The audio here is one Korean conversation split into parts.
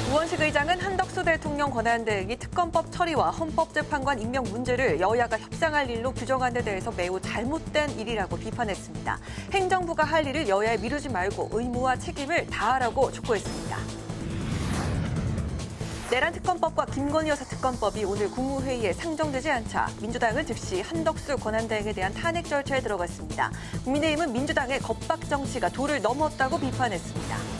우원식 의장은 한덕수 대통령 권한대행이 특검법 처리와 헌법재판관 임명 문제를 여야가 협상할 일로 규정한 데 대해서 매우 잘못된 일이라고 비판했습니다. 행정부가 할 일을 여야에 미루지 말고 의무와 책임을 다하라고 촉구했습니다. 내란 특검법과 김건희 여사 특검법이 오늘 국무회의에 상정되지 않자 민주당은 즉시 한덕수 권한대행에 대한 탄핵 절차에 들어갔습니다. 국민의힘은 민주당의 겁박 정치가 도를 넘었다고 비판했습니다.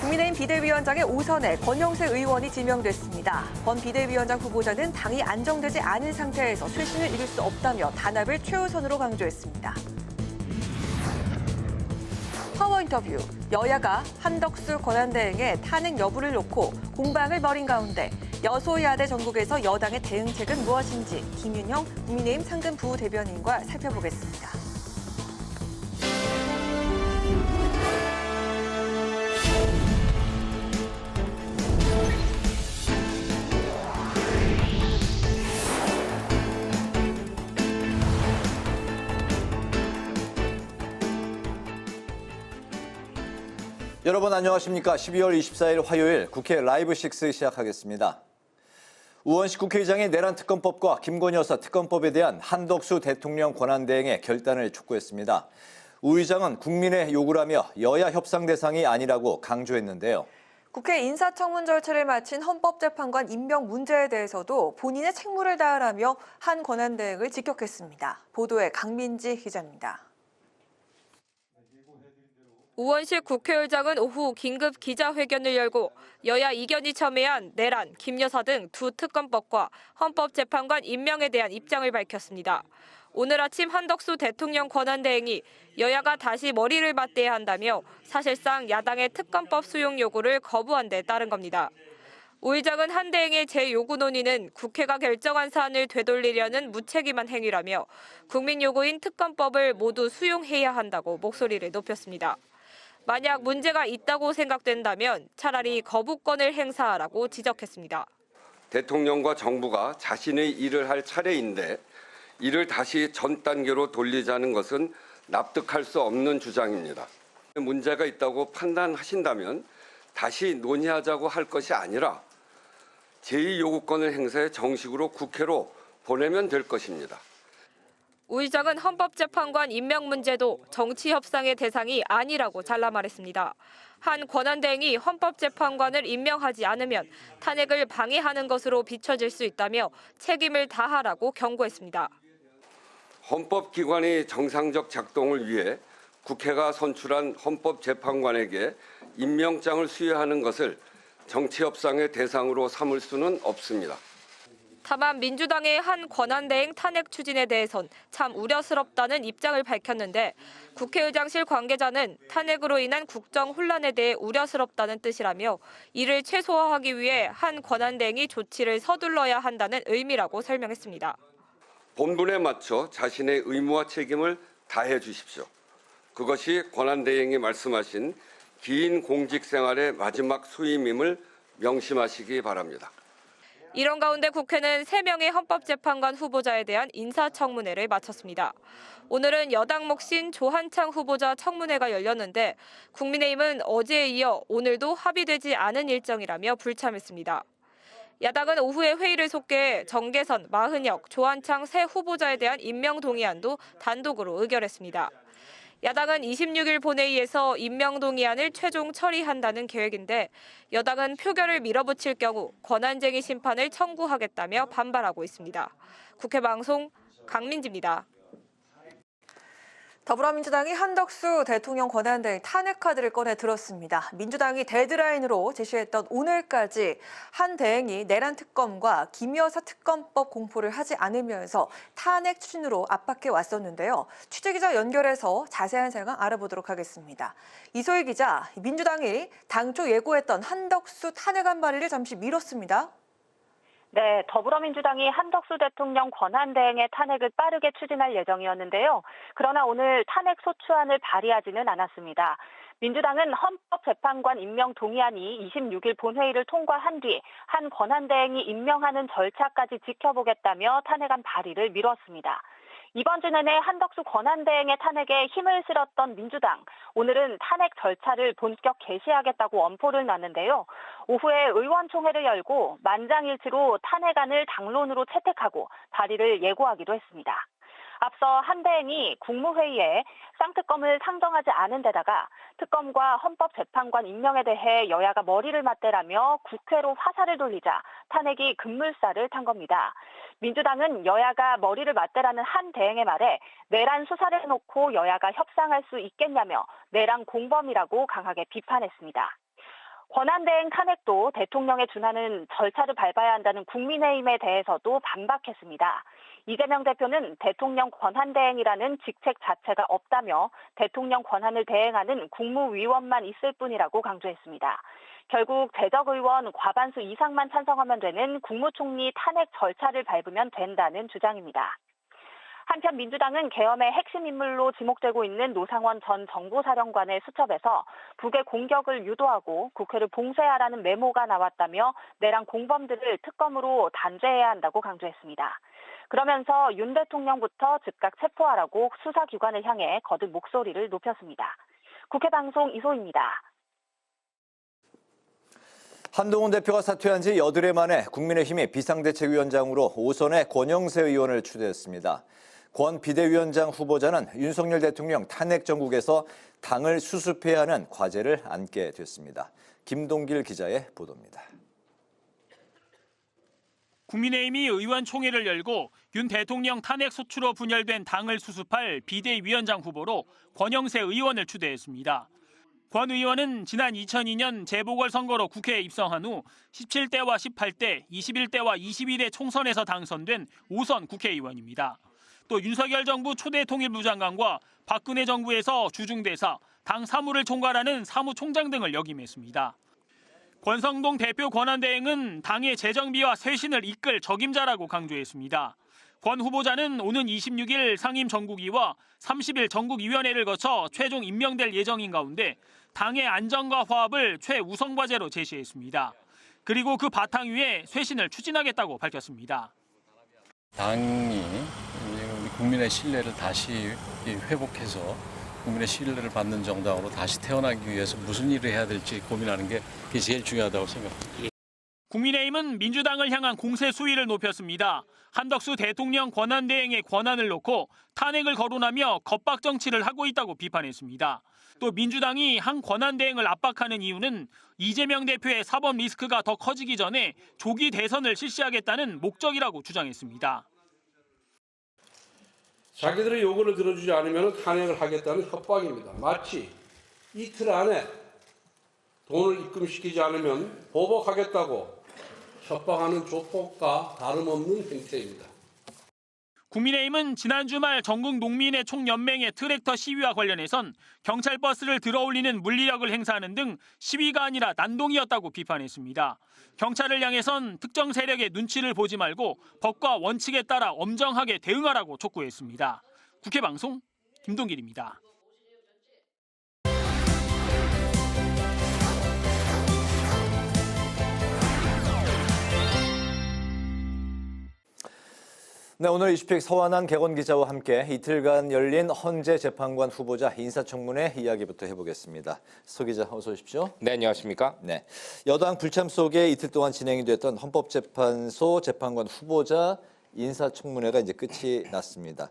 국민의힘 비대위원장의 5선에 권영세 의원이 지명됐습니다. 권 비대위원장 후보자는 당이 안정되지 않은 상태에서 쇄신을 이룰 수 없다며 단합을 최우선으로 강조했습니다. 파워 인터뷰, 여야가 한덕수 권한대행의 탄핵 여부를 놓고 공방을 벌인 가운데 여소야대 전국에서 여당의 대응책은 무엇인지 김윤영 국민의힘 상근 부대변인과 살펴보겠습니다. 여러분 안녕하십니까. 12월 24일 화요일 국회 라이브 6 시작하겠습니다. 우원식 국회의장이 내란 특검법과 김건희 여사 특검법에 대한 한덕수 대통령 권한대행의 결단을 촉구했습니다. 우 의장은 국민의 요구라며 여야 협상 대상이 아니라고 강조했는데요. 국회 인사청문 절차를 마친 헌법재판관 임명 문제에 대해서도 본인의 책무를 다하라며 한 권한대행을 직격했습니다. 보도에 강민지 기자입니다. 우원식 국회의장은 오후 긴급 기자회견을 열고 여야 이견이 첨예한 내란, 김 여사 등 두 특검법과 헌법재판관 임명에 대한 입장을 밝혔습니다. 오늘 아침 한덕수 대통령 권한대행이 여야가 다시 머리를 맞대야 한다며 사실상 야당의 특검법 수용 요구를 거부한 데 따른 겁니다. 우 의장은 한 대행의 재요구 논의는 국회가 결정한 사안을 되돌리려는 무책임한 행위라며 국민 요구인 특검법을 모두 수용해야 한다고 목소리를 높였습니다. 만약 문제가 있다고 생각된다면 차라리 거부권을 행사하라고 지적했습니다. 대통령과 정부가 자신의 일을 할 차례인데 이를 다시 전 단계로 돌리자는 것은 납득할 수 없는 주장입니다. 문제가 있다고 판단하신다면 다시 논의하자고 할 것이 아니라 제2요구권을 행사해 정식으로 국회로 보내면 될 것입니다. 우 의장은 헌법재판관 임명 문제도 정치 협상의 대상이 아니라고 잘라 말했습니다. 한 권한대행이 헌법재판관을 임명하지 않으면 탄핵을 방해하는 것으로 비춰질 수 있다며 책임을 다하라고 경고했습니다. 헌법기관의 정상적 작동을 위해 국회가 선출한 헌법재판관에게 임명장을 수여하는 것을 정치 협상의 대상으로 삼을 수는 없습니다. 다만 민주당의 한 권한대행 탄핵 추진에 대해선 참 우려스럽다는 입장을 밝혔는데 국회의장실 관계자는 탄핵으로 인한 국정 혼란에 대해 우려스럽다는 뜻이라며 이를 최소화하기 위해 한 권한대행이 조치를 서둘러야 한다는 의미라고 설명했습니다. 본분에 맞춰 자신의 의무와 책임을 다해 주십시오. 그것이 권한대행이 말씀하신 긴 공직 생활의 마지막 수임임을 명심하시기 바랍니다. 이런 가운데 국회는 3명의 헌법재판관 후보자에 대한 인사청문회를 마쳤습니다. 오늘은 여당 몫인 조한창 후보자 청문회가 열렸는데 국민의힘은 어제에 이어 오늘도 합의되지 않은 일정이라며 불참했습니다. 야당은 오후에 회의를 속개해 정계선, 마흔혁, 조한창 세 후보자에 대한 임명 동의안도 단독으로 의결했습니다. 야당은 26일 본회의에서 임명 동의안을 최종 처리한다는 계획인데 여당은 표결을 밀어붙일 경우 권한쟁의 심판을 청구하겠다며 반발하고 있습니다. 국회 방송 강민지입니다. 더불어민주당이 한덕수 대통령 권한대행 탄핵 카드를 꺼내 들었습니다. 민주당이 데드라인으로 제시했던 오늘까지 한 대행이 내란 특검과 김 여사 특검법 공포를 하지 않으면서 탄핵 추진으로 압박해 왔었는데요. 취재기자 연결해서 자세한 상황 알아보도록 하겠습니다. 이소희 기자, 민주당이 당초 예고했던 한덕수 탄핵안 발의를 잠시 미뤘습니다. 네, 더불어민주당이 한덕수 대통령 권한대행의 탄핵을 빠르게 추진할 예정이었는데요. 그러나 오늘 탄핵 소추안을 발의하지는 않았습니다. 민주당은 헌법재판관 임명 동의안이 26일 본회의를 통과한 뒤 한 권한대행이 임명하는 절차까지 지켜보겠다며 탄핵안 발의를 미뤘습니다. 이번 주 내내 한덕수 권한대행의 탄핵에 힘을 실었던 민주당. 오늘은 탄핵 절차를 본격 개시하겠다고 엄포를 놨는데요. 오후에 의원총회를 열고 만장일치로 탄핵안을 당론으로 채택하고 발의를 예고하기도 했습니다. 앞서 한 대행이 국무회의에 쌍특검을 상정하지 않은 데다가 특검과 헌법재판관 임명에 대해 여야가 머리를 맞대라며 국회로 화살을 돌리자 탄핵이 급물살을 탄 겁니다. 민주당은 여야가 머리를 맞대라는 한 대행의 말에 내란 수사를 놓고 여야가 협상할 수 있겠냐며 내란 공범이라고 강하게 비판했습니다. 권한대행 탄핵도 대통령에 준하는 절차를 밟아야 한다는 국민의힘에 대해서도 반박했습니다. 이재명 대표는 대통령 권한대행이라는 직책 자체가 없다며 대통령 권한을 대행하는 국무위원만 있을 뿐이라고 강조했습니다. 결국 재적의원 과반수 이상만 찬성하면 되는 국무총리 탄핵 절차를 밟으면 된다는 주장입니다. 한편 민주당은 계엄의 핵심 인물로 지목되고 있는 노상원 전 정보사령관의 수첩에서 북의 공격을 유도하고 국회를 봉쇄하라는 메모가 나왔다며 내란 공범들을 특검으로 단죄해야 한다고 강조했습니다. 그러면서 윤 대통령부터 즉각 체포하라고 수사기관을 향해 거듭 목소리를 높였습니다. 국회 방송 이소희입니다. 한동훈 대표가 사퇴한 지 여드레 만에 국민의힘이 비상대책위원장으로 오선의 권영세 의원을 추대했습니다. 권 비대위원장 후보자는 윤석열 대통령 탄핵 정국에서 당을 수습해야 하는 과제를 안게 됐습니다. 김동길 기자의 보도입니다. 국민의힘이 의원총회를 열고 윤 대통령 탄핵 소추로 분열된 당을 수습할 비대위원장 후보로 권영세 의원을 추대했습니다. 권 의원은 지난 2002년 재보궐선거로 국회에 입성한 후 17대와 18대, 21대와 22대 총선에서 당선된 5선 국회의원입니다. 또 윤석열 정부 초대 통일부 장관과 박근혜 정부에서 주중대사, 당 사무를 총괄하는 사무총장 등을 역임했습니다. 권성동 대표 권한대행은 당의 재정비와 쇄신을 이끌 적임자라고 강조했습니다. 권 후보자는 오는 26일 상임 전국위와 30일 전국위원회를 거쳐 최종 임명될 예정인 가운데 당의 안정과 화합을 최우선 과제로 제시했습니다. 그리고 그 바탕 위에 쇄신을 추진하겠다고 밝혔습니다. 당이 우리 국민의 신뢰를 다시 회복해서 국민의 신뢰를 받는 정당으로 다시 태어나기 위해서 무슨 일을 해야 될지 고민하는 게 그게 제일 중요하다고 생각합니다. 국민의힘은 민주당을 향한 공세 수위를 높였습니다. 한덕수 대통령 권한대행의 권한을 놓고 탄핵을 거론하며 겁박 정치를 하고 있다고 비판했습니다. 또 민주당이 한 권한대행을 압박하는 이유는 이재명 대표의 사법 리스크가 더 커지기 전에 조기 대선을 실시하겠다는 목적이라고 주장했습니다. 자기들의 요구를 들어주지 않으면 탄핵을 하겠다는 협박입니다. 마치 이틀 안에 돈을 입금시키지 않으면 보복하겠다고 협박하는 조폭과 다름없는 행태입니다. 국민의힘은 지난 주말 전국 농민의 총연맹의 트랙터 시위와 관련해선 경찰 버스를 들어올리는 물리력을 행사하는 등 시위가 아니라 난동이었다고 비판했습니다. 경찰을 향해선 특정 세력의 눈치를 보지 말고 법과 원칙에 따라 엄정하게 대응하라고 촉구했습니다. 국회 방송 김동길입니다. 네, 오늘 이슈픽 서완한 객원 기자와 함께 이틀간 열린 헌재 재판관 후보자 인사청문회 이야기부터 해보겠습니다. 서 기자 어서 오십시오. 네, 안녕하십니까? 네, 여당 불참 속에 이틀 동안 진행이 됐던 헌법재판소 재판관 후보자 인사청문회가 이제 끝이 났습니다.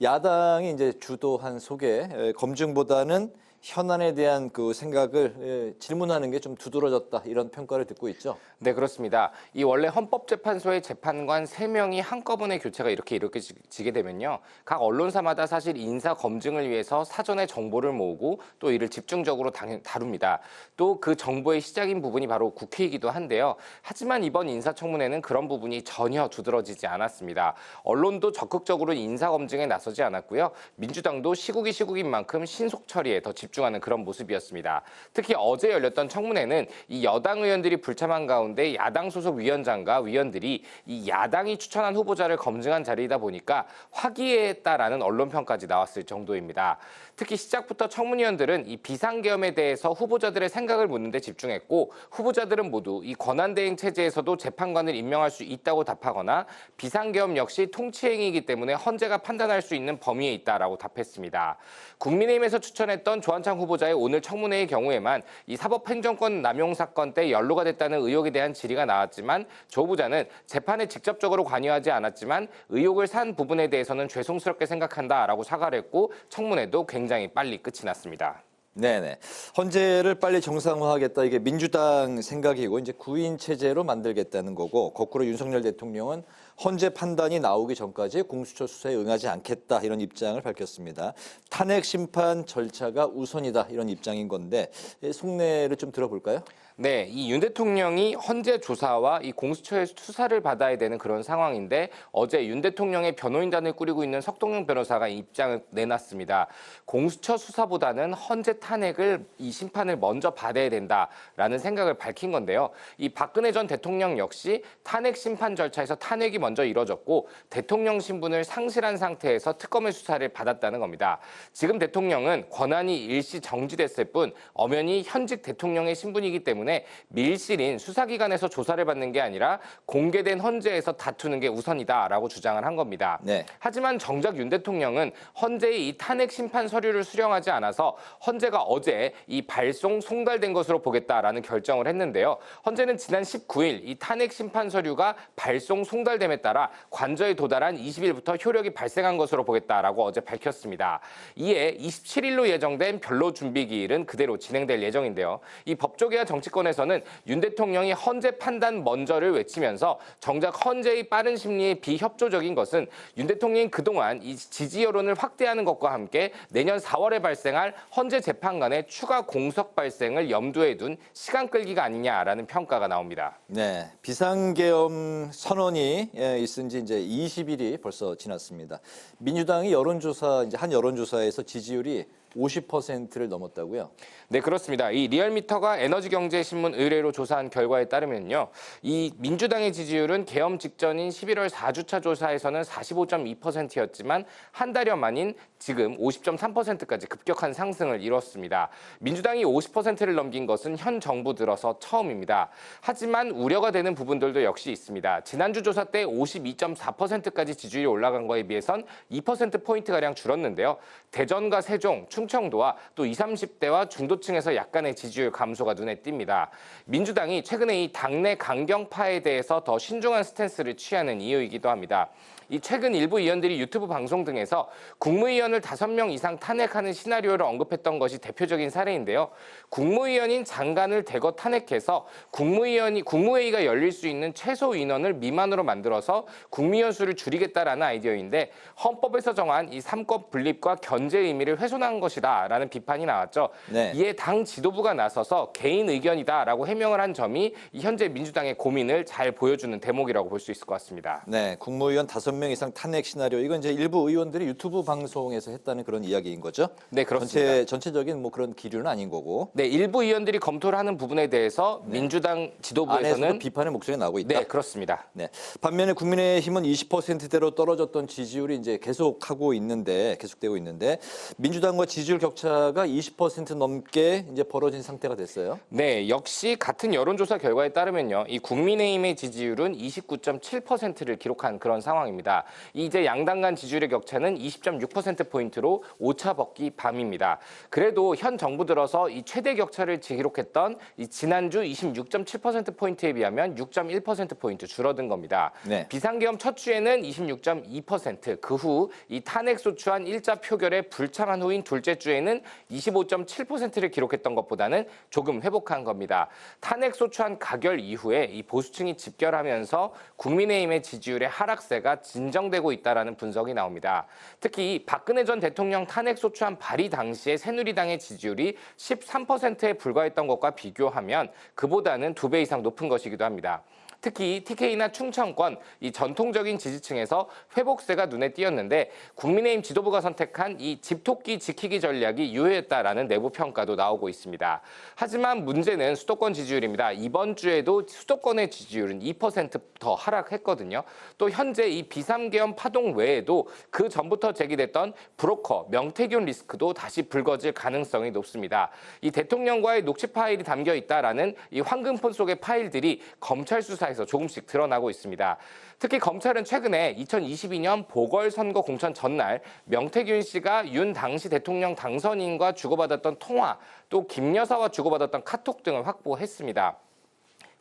야당이 이제 주도한 속에 검증보다는 현안에 대한 그 생각을 질문하는 게 좀 두드러졌다 이런 평가를 듣고 있죠. 네, 그렇습니다. 이 원래 헌법재판소의 재판관 3명이 한꺼번에 교체가 이렇게 이루어지게 되면요. 각 언론사마다 사실 인사 검증을 위해서 사전에 정보를 모으고 또 이를 집중적으로 다룹니다. 또 그 정보의 시작인 부분이 바로 국회이기도 한데요. 하지만 이번 인사청문회는 그런 부분이 전혀 두드러지지 않았습니다. 언론도 적극적으로 인사 검증에 나서지 않았고요. 민주당도 시국이 시국인 만큼 신속 처리에 더 집중 집중하는 그런 모습이었습니다. 특히 어제 열렸던 청문회는 이 여당 의원들이 불참한 가운데 야당 소속 위원장과 위원들이 이 야당이 추천한 후보자를 검증한 자리이다 보니까 화기애애했다라는 언론 평까지 나왔을 정도입니다. 특히 시작부터 청문위원들은 이 비상계엄에 대해서 후보자들의 생각을 묻는 데 집중했고 후보자들은 모두 이 권한대행 체제에서도 재판관을 임명할 수 있다고 답하거나 비상계엄 역시 통치행위이기 때문에 헌재가 판단할 수 있는 범위에 있다라고 답했습니다. 국민의힘에서 추천했던 조한창 후보자의 오늘 청문회의 경우에만 이 사법행정권 남용 사건 때 연루가 됐다는 의혹에 대한 질의가 나왔지만 조 후보자는 재판에 직접적으로 관여하지 않았지만 의혹을 산 부분에 대해서는 죄송스럽게 생각한다라고 사과를 했고 청문회도 굉장히 빨리 끝이 났습니다. 네네. 헌재를 빨리 정상화하겠다. 이게 민주당 생각이고 이제 구인 체제로 만들겠다는 거고 거꾸로 윤석열 대통령은 헌재 판단이 나오기 전까지 공수처 수사에 응하지 않겠다 이런 입장을 밝혔습니다. 탄핵 심판 절차가 우선이다 이런 입장인 건데 속내를 좀 들어볼까요? 네, 이 윤 대통령이 헌재 조사와 이 공수처의 수사를 받아야 되는 그런 상황인데 어제 윤 대통령의 변호인단을 꾸리고 있는 석동영 변호사가 입장을 내놨습니다. 공수처 수사보다는 헌재 탄핵을 이 심판을 먼저 받아야 된다라는 생각을 밝힌 건데요. 이 박근혜 전 대통령 역시 탄핵 심판 절차에서 탄핵이 먼저 이뤄졌고 대통령 신분을 상실한 상태에서 특검의 수사를 받았다는 겁니다. 지금 대통령은 권한이 일시 정지됐을 뿐 엄연히 현직 대통령의 신분이기 때문에 밀실인 수사기관에서 조사를 받는 게 아니라 공개된 헌재에서 다투는 게 우선이다라고 주장을 한 겁니다. 네. 하지만 정작 윤 대통령은 헌재의 이 탄핵 심판 서류를 수령하지 않아서 헌재가 어제 이 발송 송달된 것으로 보겠다라는 결정을 했는데요. 헌재는 지난 19일 이 탄핵 심판 서류가 발송 송달됨에 따라 관저에 도달한 20일부터 효력이 발생한 것으로 보겠다라고 어제 밝혔습니다. 이에 27일로 예정된 변로 준비 기일은 그대로 진행될 예정인데요. 이 법조계와 정치권에서는 윤 대통령이 헌재 판단 먼저를 외치면서 정작 헌재의 빠른 심리에 비협조적인 것은 윤 대통령이 그동안 이 지지 여론을 확대하는 것과 함께 내년 4월에 발생할 헌재 재판관의 추가 공석 발생을 염두에 둔 시간 끌기가 아니냐라는 평가가 나옵니다. 네, 비상계엄 선언이 있은 지 이제 20일이 벌써 지났습니다. 민주당이 한 여론조사에서 지지율이 50%를 넘었다고요? 네, 그렇습니다. 이 리얼미터가 에너지경제신문 의뢰로 조사한 결과에 따르면요. 이 민주당의 지지율은 계엄 직전인 11월 4주차 조사에서는 45.2%였지만 한 달여 만인 지금 50.3%까지 급격한 상승을 이뤘습니다. 민주당이 50%를 넘긴 것은 현 정부 들어서 처음입니다. 하지만 우려가 되는 부분들도 역시 있습니다. 지난주 조사 때 52.4%까지 지지율이 올라간 거에 비해선 2%포인트가량 줄었는데요. 대전과 세종, 충청도와 또 20, 30대와 중도층에서 약간의 지지율 감소가 눈에 띕니다. 민주당이 최근에 이 당내 강경파에 대해서 더 신중한 스탠스를 취하는 이유이기도 합니다. 이 최근 일부 의원들이 유튜브 방송 등에서 국무위원을 5명 이상 탄핵하는 시나리오를 언급했던 것이 대표적인 사례인데요. 국무위원인 장관을 대거 탄핵해서 국무회의가 열릴 수 있는 최소 인원을 미만으로 만들어서 국무위원 수를 줄이겠다라는 아이디어인데 헌법에서 정한 이 3권 분립과 견제 의미를 훼손한 것이다라는 비판이 나왔죠. 네. 이에 당 지도부가 나서서 개인 의견이다라고 해명을 한 점이 이 현재 민주당의 고민을 잘 보여주는 대목이라고 볼 수 있을 것 같습니다. 네, 국무위원 5명 이상 탄핵 시나리오. 이건 이제 일부 의원들이 유튜브 방송에서 했다는 그런 이야기인 거죠? 네, 그렇습니다. 전체적인 뭐 그런 기류는 아닌 거고. 네, 일부 의원들이 검토를 하는 부분에 대해서 민주당 지도부에서는 안에서도 비판의 목소리가 나오고 있다. 네, 그렇습니다. 네. 반면에 국민의힘은 20%대로 떨어졌던 지지율이 이제 계속되고 있는데 민주당과 지지율 격차가 20% 넘게 이제 벌어진 상태가 됐어요. 네, 역시 같은 여론조사 결과에 따르면요, 이 국민의힘의 지지율은 29.7%를 기록한 그런 상황입니다. 이제 양당 간 지지율의 격차는 20.6%포인트로 오차 벗기 밤입니다. 그래도 현 정부 들어서 이 최대 격차를 기록했던 이 지난주 26.7%포인트에 비하면 6.1%포인트 줄어든 겁니다. 네. 비상계엄 첫 주에는 26.2%, 그 후 이 탄핵 소추안 1자 표결에 불참한 후인 둘째 주에는 25.7%를 기록했던 것보다는 조금 회복한 겁니다. 탄핵 소추안 가결 이후에 이 보수층이 집결하면서 국민의힘의 지지율의 하락세가 진정되고 있다라는 분석이 나옵니다. 특히 박근혜 전 대통령 탄핵 소추안 발의 당시에 새누리당의 지지율이 13%에 불과했던 것과 비교하면 그보다는 2배 이상 높은 것이기도 합니다. 특히 TK나 충청권 이 전통적인 지지층에서 회복세가 눈에 띄었는데 국민의힘 지도부가 선택한 이 집토끼 지키기 전략이 유효했다라는 내부 평가도 나오고 있습니다. 하지만 문제는 수도권 지지율입니다. 이번 주에도 수도권의 지지율은 2% 더 하락했거든요. 또 현재 이 비삼계엄 파동 외에도 그 전부터 제기됐던 브로커 명태균 리스크도 다시 불거질 가능성이 높습니다. 이 대통령과의 녹취 파일이 담겨 있다라는 이 황금폰 속의 파일들이 검찰 수사에서 조금씩 드러나고 있습니다. 특히 검찰은 최근에 2022년 보궐선거 공천 전날 명태균 씨가 윤 당시 대통령 당선인과 주고받았던 통화, 또 김 여사와 주고받았던 카톡 등을 확보했습니다.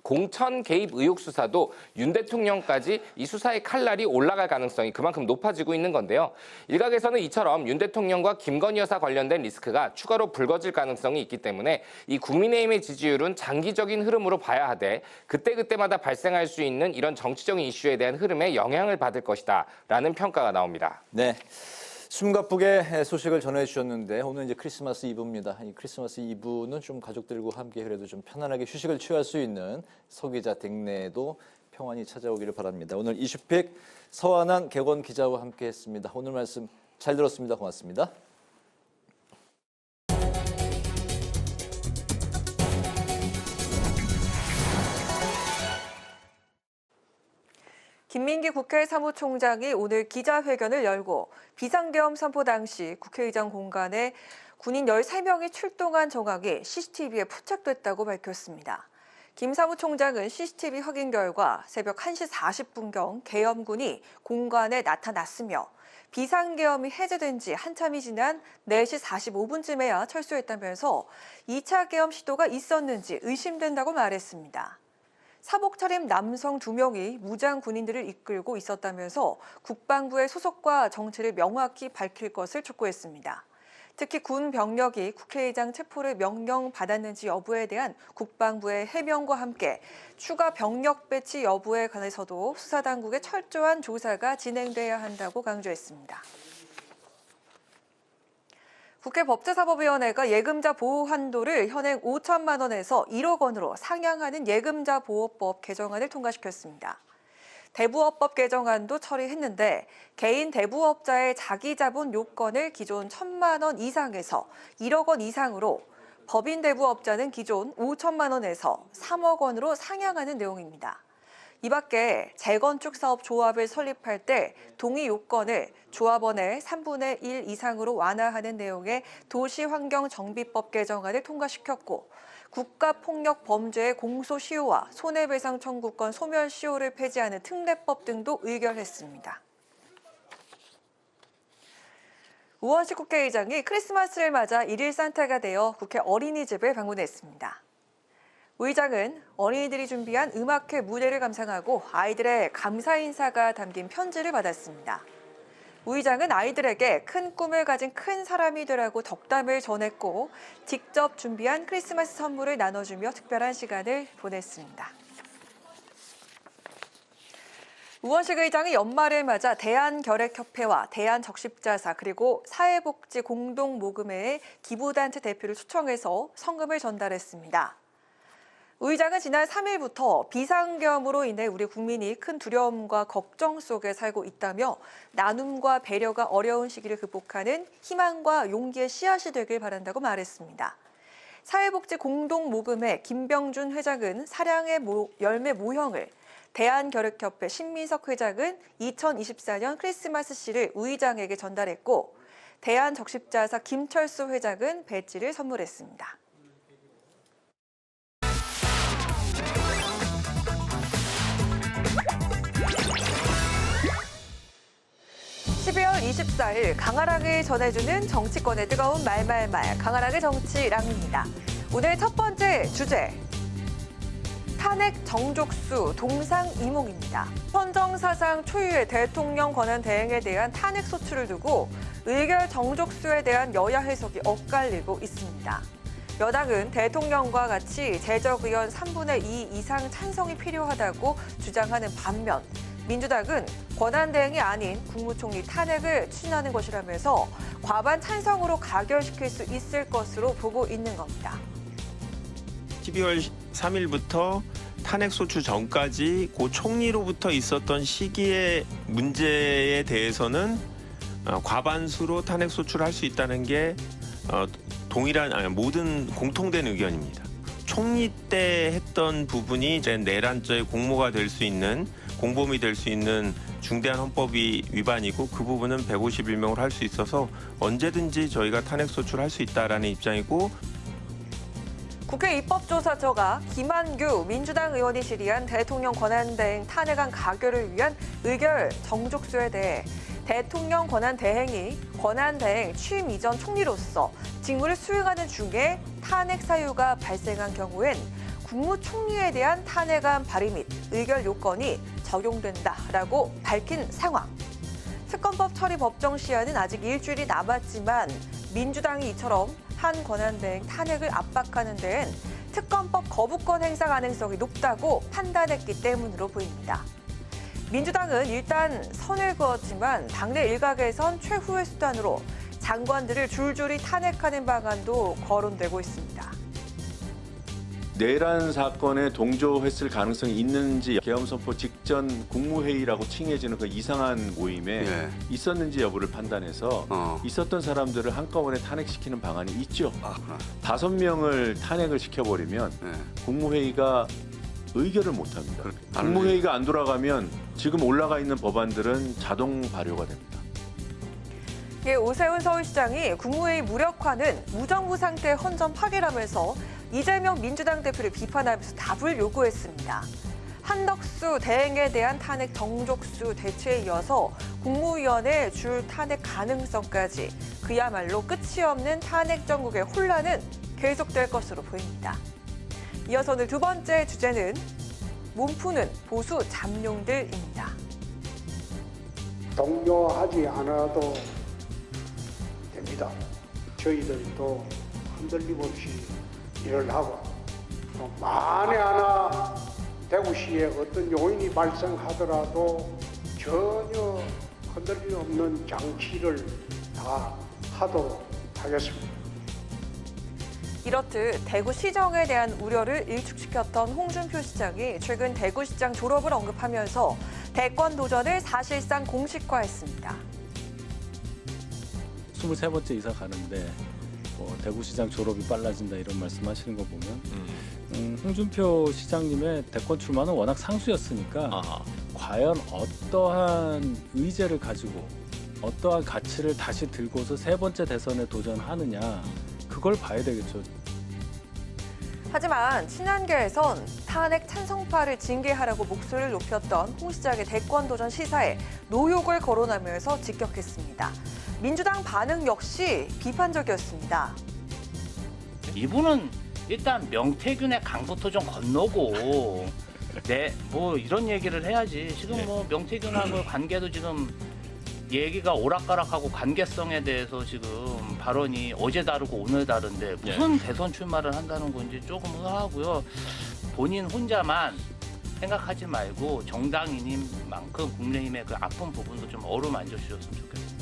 공천 개입 의혹 수사도 윤 대통령까지 이 수사의 칼날이 올라갈 가능성이 그만큼 높아지고 있는 건데요. 일각에서는 이처럼 윤 대통령과 김건희 여사 관련된 리스크가 추가로 불거질 가능성이 있기 때문에 이 국민의힘의 지지율은 장기적인 흐름으로 봐야 하되 그때그때마다 발생할 수 있는 이런 정치적인 이슈에 대한 흐름에 영향을 받을 것이다 라는 평가가 나옵니다. 네. 숨가쁘게 소식을 전해주셨는데 오늘 이제 크리스마스 이브입니다. 이 크리스마스 이브는 좀 가족들과 함께 그래도 좀 편안하게 휴식을 취할 수 있는 서기자 댁내에도 평안이 찾아오기를 바랍니다. 오늘 이슈픽 서한한 객원 기자와 함께했습니다. 오늘 말씀 잘 들었습니다. 고맙습니다. 김민기 국회 사무총장이 오늘 기자회견을 열고 비상계엄 선포 당시 국회의장 공간에 군인 13명이 출동한 정황이 CCTV에 포착됐다고 밝혔습니다. 김 사무총장은 CCTV 확인 결과 새벽 1시 40분경 계엄군이 공간에 나타났으며 비상계엄이 해제된 지 한참이 지난 4시 45분쯤에야 철수했다면서 2차 계엄 시도가 있었는지 의심된다고 말했습니다. 사복 차림 남성 2명이 무장 군인들을 이끌고 있었다면서 국방부의 소속과 정체를 명확히 밝힐 것을 촉구했습니다. 특히 군 병력이 국회의장 체포를 명령받았는지 여부에 대한 국방부의 해명과 함께 추가 병력 배치 여부에 관해서도 수사당국의 철저한 조사가 진행돼야 한다고 강조했습니다. 국회 법제사법위원회가 예금자 보호 한도를 현행 5천만 원에서 1억 원으로 상향하는 예금자 보호법 개정안을 통과시켰습니다. 대부업법 개정안도 처리했는데 개인 대부업자의 자기자본 요건을 기존 1천만 원 이상에서 1억 원 이상으로 법인 대부업자는 기존 5천만 원에서 3억 원으로 상향하는 내용입니다. 이 밖에 재건축 사업 조합을 설립할 때 동의 요건을 조합원의 3분의 1 이상으로 완화하는 내용의 도시환경정비법 개정안을 통과시켰고 국가폭력 범죄의 공소시효와 손해배상 청구권 소멸시효를 폐지하는 특례법 등도 의결했습니다. 우원식 국회의장이 크리스마스를 맞아 일일 산타가 되어 국회 어린이집을 방문했습니다. 우 의장은 어린이들이 준비한 음악회 무대를 감상하고 아이들의 감사 인사가 담긴 편지를 받았습니다. 우 의장은 아이들에게 큰 꿈을 가진 큰 사람이 되라고 덕담을 전했고 직접 준비한 크리스마스 선물을 나눠주며 특별한 시간을 보냈습니다. 우원식 의장이 연말을 맞아 대한결핵협회와 대한적십자사 그리고 사회복지 공동모금회의 기부단체 대표를 초청해서 성금을 전달했습니다. 우 의장은 지난 3일부터 비상계엄으로 인해 우리 국민이 큰 두려움과 걱정 속에 살고 있다며 나눔과 배려가 어려운 시기를 극복하는 희망과 용기의 씨앗이 되길 바란다고 말했습니다. 사회복지 공동모금회 김병준 회장은 사랑의 열매 모형을, 대한결핵협회 신민석 회장은 2024년 크리스마스 씨를 우 의장에게 전달했고 대한적십자사 김철수 회장은 배지를 선물했습니다. 12월 24일 강하락을 전해주는 정치권의 뜨거운 말말말 강하락의 정치랑입니다. 오늘 첫 번째 주제 탄핵 정족수 동상이몽입니다. 헌정사상 초유의 대통령 권한 대행에 대한 탄핵 소추를 두고 의결 정족수에 대한 여야 해석이 엇갈리고 있습니다. 여당은 대통령과 같이 재적 의원 3분의 2 이상 찬성이 필요하다고 주장하는 반면 민주당은 권한대행이 아닌 국무총리 탄핵을 추진하는 것이라면서 과반 찬성으로 가결시킬 수 있을 것으로 보고 있는 겁니다. 12월 3일부터 탄핵 소추 전까지 고 총리로부터 있었던 시기의 문제에 대해서는 과반수로 탄핵 소추를 할 수 있다는 게 모든 공통된 의견입니다. 총리 때 했던 부분이 이제 내란죄의 공모가 될 수 있는 공범이 될 수 있는 중대한 헌법이 위반이고 그 부분은 151명으로 할 수 있어서 언제든지 저희가 탄핵 소추를 할 수 있다라는 입장이고 국회 입법조사처가 김한규 민주당 의원이 질의한 대통령 권한대행 탄핵안 가결을 위한 의결 정족수에 대해 대통령 권한대행이 권한대행 취임 이전 총리로서 직무를 수행하는 중에 탄핵 사유가 발생한 경우엔 국무총리에 대한 탄핵안 발의 및 의결 요건이 적용된다라고 밝힌 상황. 특검법 처리 법정 시한은 아직 일주일이 남았지만 민주당이 이처럼 한 권한대행 탄핵을 압박하는 데엔 특검법 거부권 행사 가능성이 높다고 판단했기 때문으로 보입니다. 민주당은 일단 선을 그었지만 당내 일각에선 최후의 수단으로 장관들을 줄줄이 탄핵하는 방안도 거론되고 있습니다. 내란 사건에 동조했을 가능성이 있는지 계엄선포 직전 국무회의라고 칭해지는 그 이상한 모임에 있었는지 여부를 판단해서 있었던 사람들을 한꺼번에 탄핵시키는 방안이 있죠. 5명을 탄핵을 시켜버리면 국무회의가 의결을 못합니다. 국무회의가 안 돌아가면 지금 올라가 있는 법안들은 자동 발효가 됩니다. 오세훈 서울시장이 국무회의 무력화는 무정부 상태 헌정 파기라면서 이재명 민주당 대표를 비판하면서 답을 요구했습니다. 한덕수 대행에 대한 탄핵 정족수 대체에 이어서 국무위원회 줄 탄핵 가능성까지 그야말로 끝이 없는 탄핵 정국의 혼란은 계속될 것으로 보입니다. 이어서 오늘 두 번째 주제는 몸푸는 보수 잠룡들입니다. 동요하지 않아도 됩니다. 저희들도 흔들림 없이 일을 하고 또 만에 하나 대구시에 어떤 요인이 발생하더라도 전혀 흔들림 없는 장치를 다 하도록 하겠습니다. 이렇듯 대구시정에 대한 우려를 일축시켰던 홍준표 시장이 최근 대구시장 졸업을 언급하면서 대권 도전을 사실상 공식화했습니다. 23번째 이사 가는데 대구시장 졸업이 빨라진다 이런 말씀하시는 거 보면 홍준표 시장님의 대권 출마는 워낙 상수였으니까 과연 어떠한 의제를 가지고 어떠한 가치를 다시 들고서 세 번째 대선에 도전하느냐 그걸 봐야 되겠죠. 하지만 친한계에선 탄핵 찬성파를 징계하라고 목소리를 높였던 홍 시장의 대권 도전 시사에 노욕을 거론하면서 직격했습니다. 민주당 반응 역시 비판적이었습니다. 이분은 일단 명태균의 강부터 좀 건너고 뭐 이런 얘기를 해야지. 지금 뭐 명태균하고 관계도 지금 얘기가 오락가락하고 관계성에 대해서 지금 발언이 어제 다르고 오늘 다른데 무슨 대선 출마를 한다는 건지 조금 의아하고요. 본인 혼자만 생각하지 말고 정당인인 만큼 국민의힘의 그 아픈 부분도 좀 어루만져 주셨으면 좋겠습니다.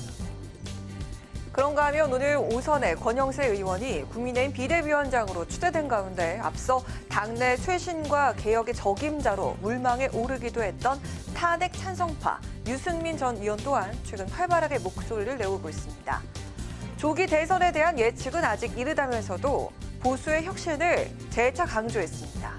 그런가 하면 오늘 오선의 권영세 의원이 국민의힘 비대위원장으로 추대된 가운데 앞서 당내 쇄신과 개혁의 적임자로 물망에 오르기도 했던 탄핵 찬성파 유승민 전 의원 또한 최근 활발하게 목소리를 내오고 있습니다. 조기 대선에 대한 예측은 아직 이르다면서도 보수의 혁신을 재차 강조했습니다.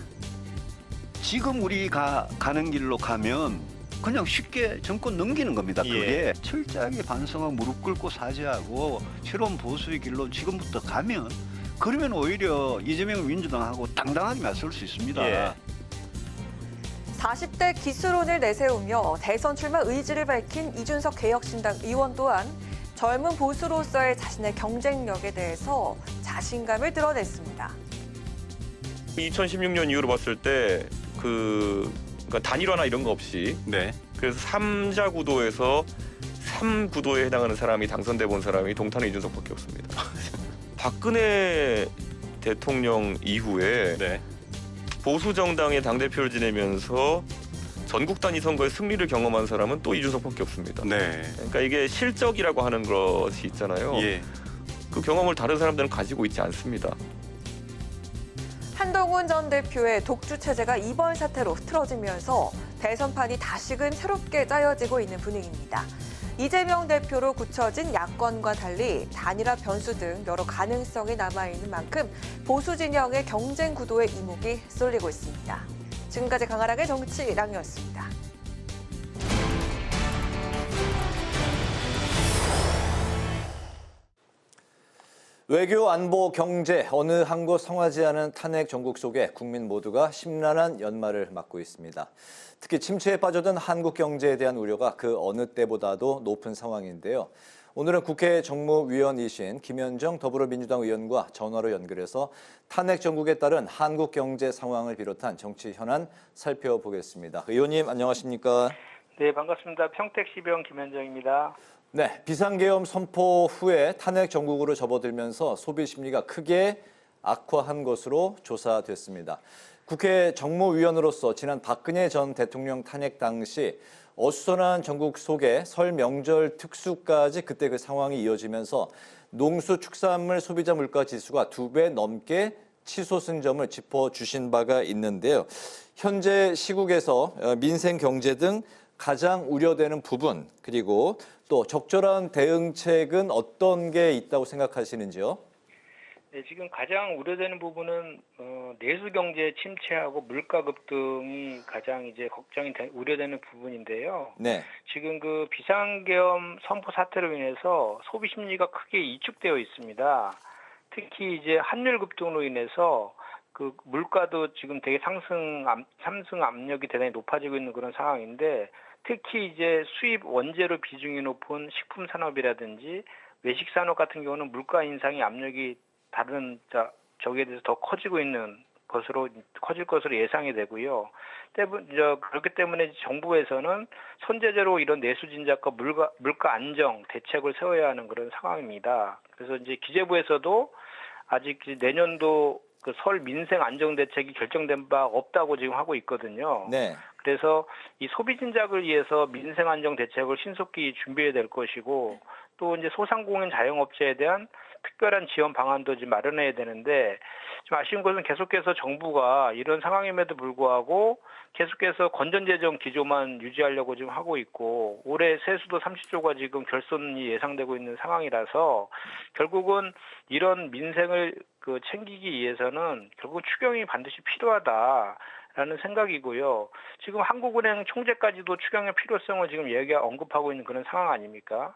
지금 우리가 가는 길로 가면 그냥 쉽게 정권 넘기는 겁니다. 그게 철저하게 반성하고 무릎 꿇고 사죄하고 새로운 보수의 길로 지금부터 가면 그러면 오히려 이재명 민주당하고 당당하게 맞설 수 있습니다. 40대 기수론을 내세우며 대선 출마 의지를 밝힌 이준석 개혁신당 의원 또한 젊은 보수로서의 자신의 경쟁력에 대해서 자신감을 드러냈습니다. 2016년 이후로 봤을 때 그러니까 단일화나 이런 거 없이 그래서 3자 구도에서 3구도에 해당하는 사람이 당선돼 본 사람이 동탄의 이준석밖에 없습니다. 박근혜 대통령 이후에 보수 정당의 당대표를 지내면서 전국 단위 선거의 승리를 경험한 사람은 또 이준석밖에 없습니다. 그러니까 이게 실적이라고 하는 것이 있잖아요. 그 경험을 다른 사람들은 가지고 있지 않습니다. 한동훈 전 대표의 독주 체제가 이번 사태로 틀어지면서 대선판이 다시금 새롭게 짜여지고 있는 분위기입니다. 이재명 대표로 굳혀진 야권과 달리 단일화 변수 등 여러 가능성이 남아있는 만큼 보수 진영의 경쟁 구도에 이목이 쏠리고 있습니다. 지금까지 강아랑의 정치랑이었습니다. 외교, 안보, 경제 어느 한 곳 성하지 않은 탄핵 전국 속에 국민 모두가 심란한 연말을 맞고 있습니다. 특히 침체에 빠져든 한국 경제에 대한 우려가 그 어느 때보다도 높은 상황인데요. 오늘은 국회 정무위원이신 김현정 더불어민주당 의원과 전화로 연결해서 탄핵 전국에 따른 한국 경제 상황을 비롯한 정치 현안 살펴보겠습니다. 의원님 안녕하십니까? 네, 반갑습니다. 평택시병 김현정입니다. 네, 비상계엄 선포 후에 탄핵 전국으로 접어들면서 소비 심리가 크게 악화한 것으로 조사됐습니다. 국회 정무위원으로서 지난 박근혜 전 대통령 탄핵 당시 어수선한 전국 속에 설 명절 특수까지 그때 그 상황이 이어지면서 농수축산물 소비자 물가 지수가 2배 넘게 치솟은 점을 짚어주신 바가 있는데요. 현재 시국에서 민생 경제 등 가장 우려되는 부분 그리고 또 적절한 대응책은 어떤 게 있다고 생각하시는지요? 네, 지금 가장 우려되는 부분은 내수 경제 침체하고 물가 급등이 가장 이제 우려되는 부분인데요. 네. 지금 그 비상계엄 선포 사태로 인해서 소비 심리가 크게 이축되어 있습니다. 특히 이제 환율 급등으로 인해서 그 물가도 지금 되게 상승 압력이 대단히 높아지고 있는 그런 상황인데 특히 이제 수입 원재료 비중이 높은 식품 산업이라든지 외식 산업 같은 경우는 물가 인상의 압력이 다른 저기에 대해서 더 커질 것으로 예상이 되고요. 그렇기 때문에 정부에서는 선제적으로 이런 내수 진작과 물가 안정 대책을 세워야 하는 그런 상황입니다. 그래서 이제 기재부에서도 아직 내년도 그 설 민생 안정 대책이 결정된 바 없다고 지금 하고 있거든요. 네. 그래서 이 소비 진작을 위해서 민생 안정 대책을 신속히 준비해야 될 것이고 또 이제 소상공인 자영업자에 대한 특별한 지원 방안도 지금 마련해야 되는데 좀 아쉬운 것은 계속해서 정부가 이런 상황임에도 불구하고 계속해서 건전재정 기조만 유지하려고 지금 하고 있고 올해 세수도 30조가 지금 결손이 예상되고 있는 상황이라서 결국은 이런 민생을 챙기기 위해서는 결국 추경이 반드시 필요하다라는 생각이고요. 지금 한국은행 총재까지도 추경의 필요성을 지금 언급하고 있는 그런 상황 아닙니까?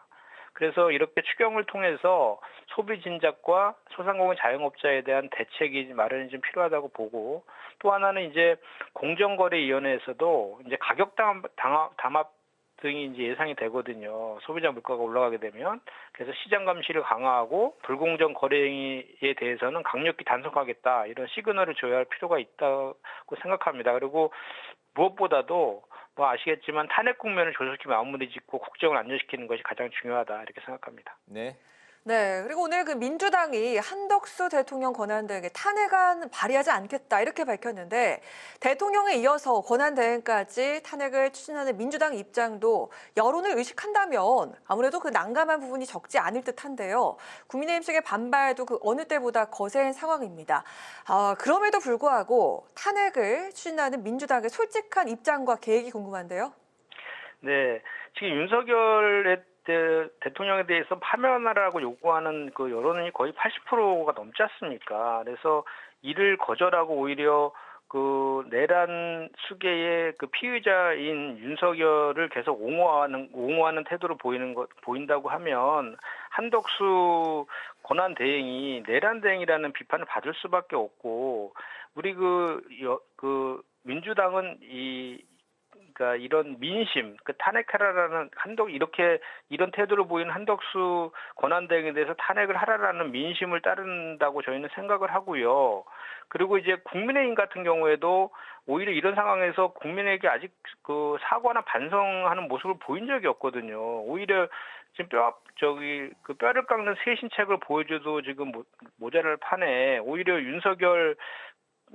그래서 이렇게 추경을 통해서 소비 진작과 소상공인 자영업자에 대한 대책이 마련이 좀 필요하다고 보고 또 하나는 이제 공정거래위원회에서도 이제 가격 담합 등이 이제 예상이 되거든요. 소비자 물가가 올라가게 되면 그래서 시장 감시를 강화하고 불공정 거래 행위에 대해서는 강력히 단속하겠다 이런 시그널을 줘야 할 필요가 있다고 생각합니다. 그리고 무엇보다도 아시겠지만 탄핵 국면을 조속히 마무리 짓고 국정을 안정시키는 것이 가장 중요하다 이렇게 생각합니다. 네. 네, 그리고 오늘 그 민주당이 한덕수 대통령 권한대행에 탄핵안 발의하지 않겠다 이렇게 밝혔는데 대통령에 이어서 권한대행까지 탄핵을 추진하는 민주당 입장도 여론을 의식한다면 아무래도 그 난감한 부분이 적지 않을 듯한데요. 국민의힘 측의 반발도 그 어느 때보다 거센 상황입니다. 그럼에도 불구하고 탄핵을 추진하는 민주당의 솔직한 입장과 계획이 궁금한데요. 네, 지금 윤석열의 대통령에 대해서 파면하라고 요구하는 그 여론이 거의 80%가 넘지 않습니까? 그래서 이를 거절하고 오히려 그 내란 수계의 그 피의자인 윤석열을 계속 옹호하는 태도를 보인다고 하면 한덕수 권한 대행이 내란 대행이라는 비판을 받을 수밖에 없고 우리 그 민주당은 그러니까 이런 민심, 탄핵하라라는 이런 태도를 보이는 한덕수 권한대행에 대해서 탄핵을 하라라는 민심을 따른다고 저희는 생각을 하고요. 그리고 이제 국민의힘 같은 경우에도 오히려 이런 상황에서 국민에게 아직 그 사과나 반성하는 모습을 보인 적이 없거든요. 오히려 지금 뼈를 깎는 쇄신책을 보여줘도 지금 모자랄 판에 오히려 윤석열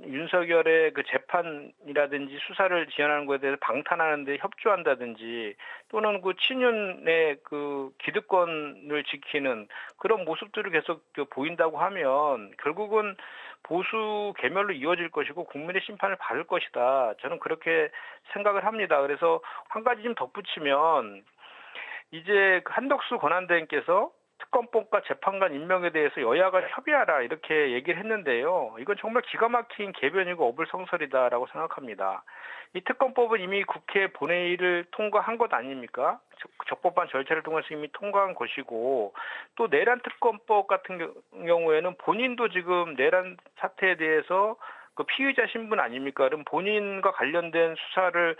윤석열의 그 재판이라든지 수사를 지원하는 것에 대해서 방탄하는 데 협조한다든지 또는 그 친윤의 그 기득권을 지키는 그런 모습들을 계속 보인다고 하면 결국은 보수 괴멸로 이어질 것이고 국민의 심판을 받을 것이다. 저는 그렇게 생각을 합니다. 그래서 한 가지 좀 덧붙이면 이제 그 한덕수 권한대행께서 특검법과 재판관 임명에 대해서 여야가 협의하라 이렇게 얘기를 했는데요. 이건 정말 기가 막힌 개변이고 어불성설이다라고 생각합니다. 이 특검법은 이미 국회 본회의를 통과한 것 아닙니까? 적법한 절차를 통해서 이미 통과한 것이고 또 내란 특검법 같은 경우에는 본인도 지금 내란 사태에 대해서 그 피의자 신분 아닙니까? 그럼 본인과 관련된 수사를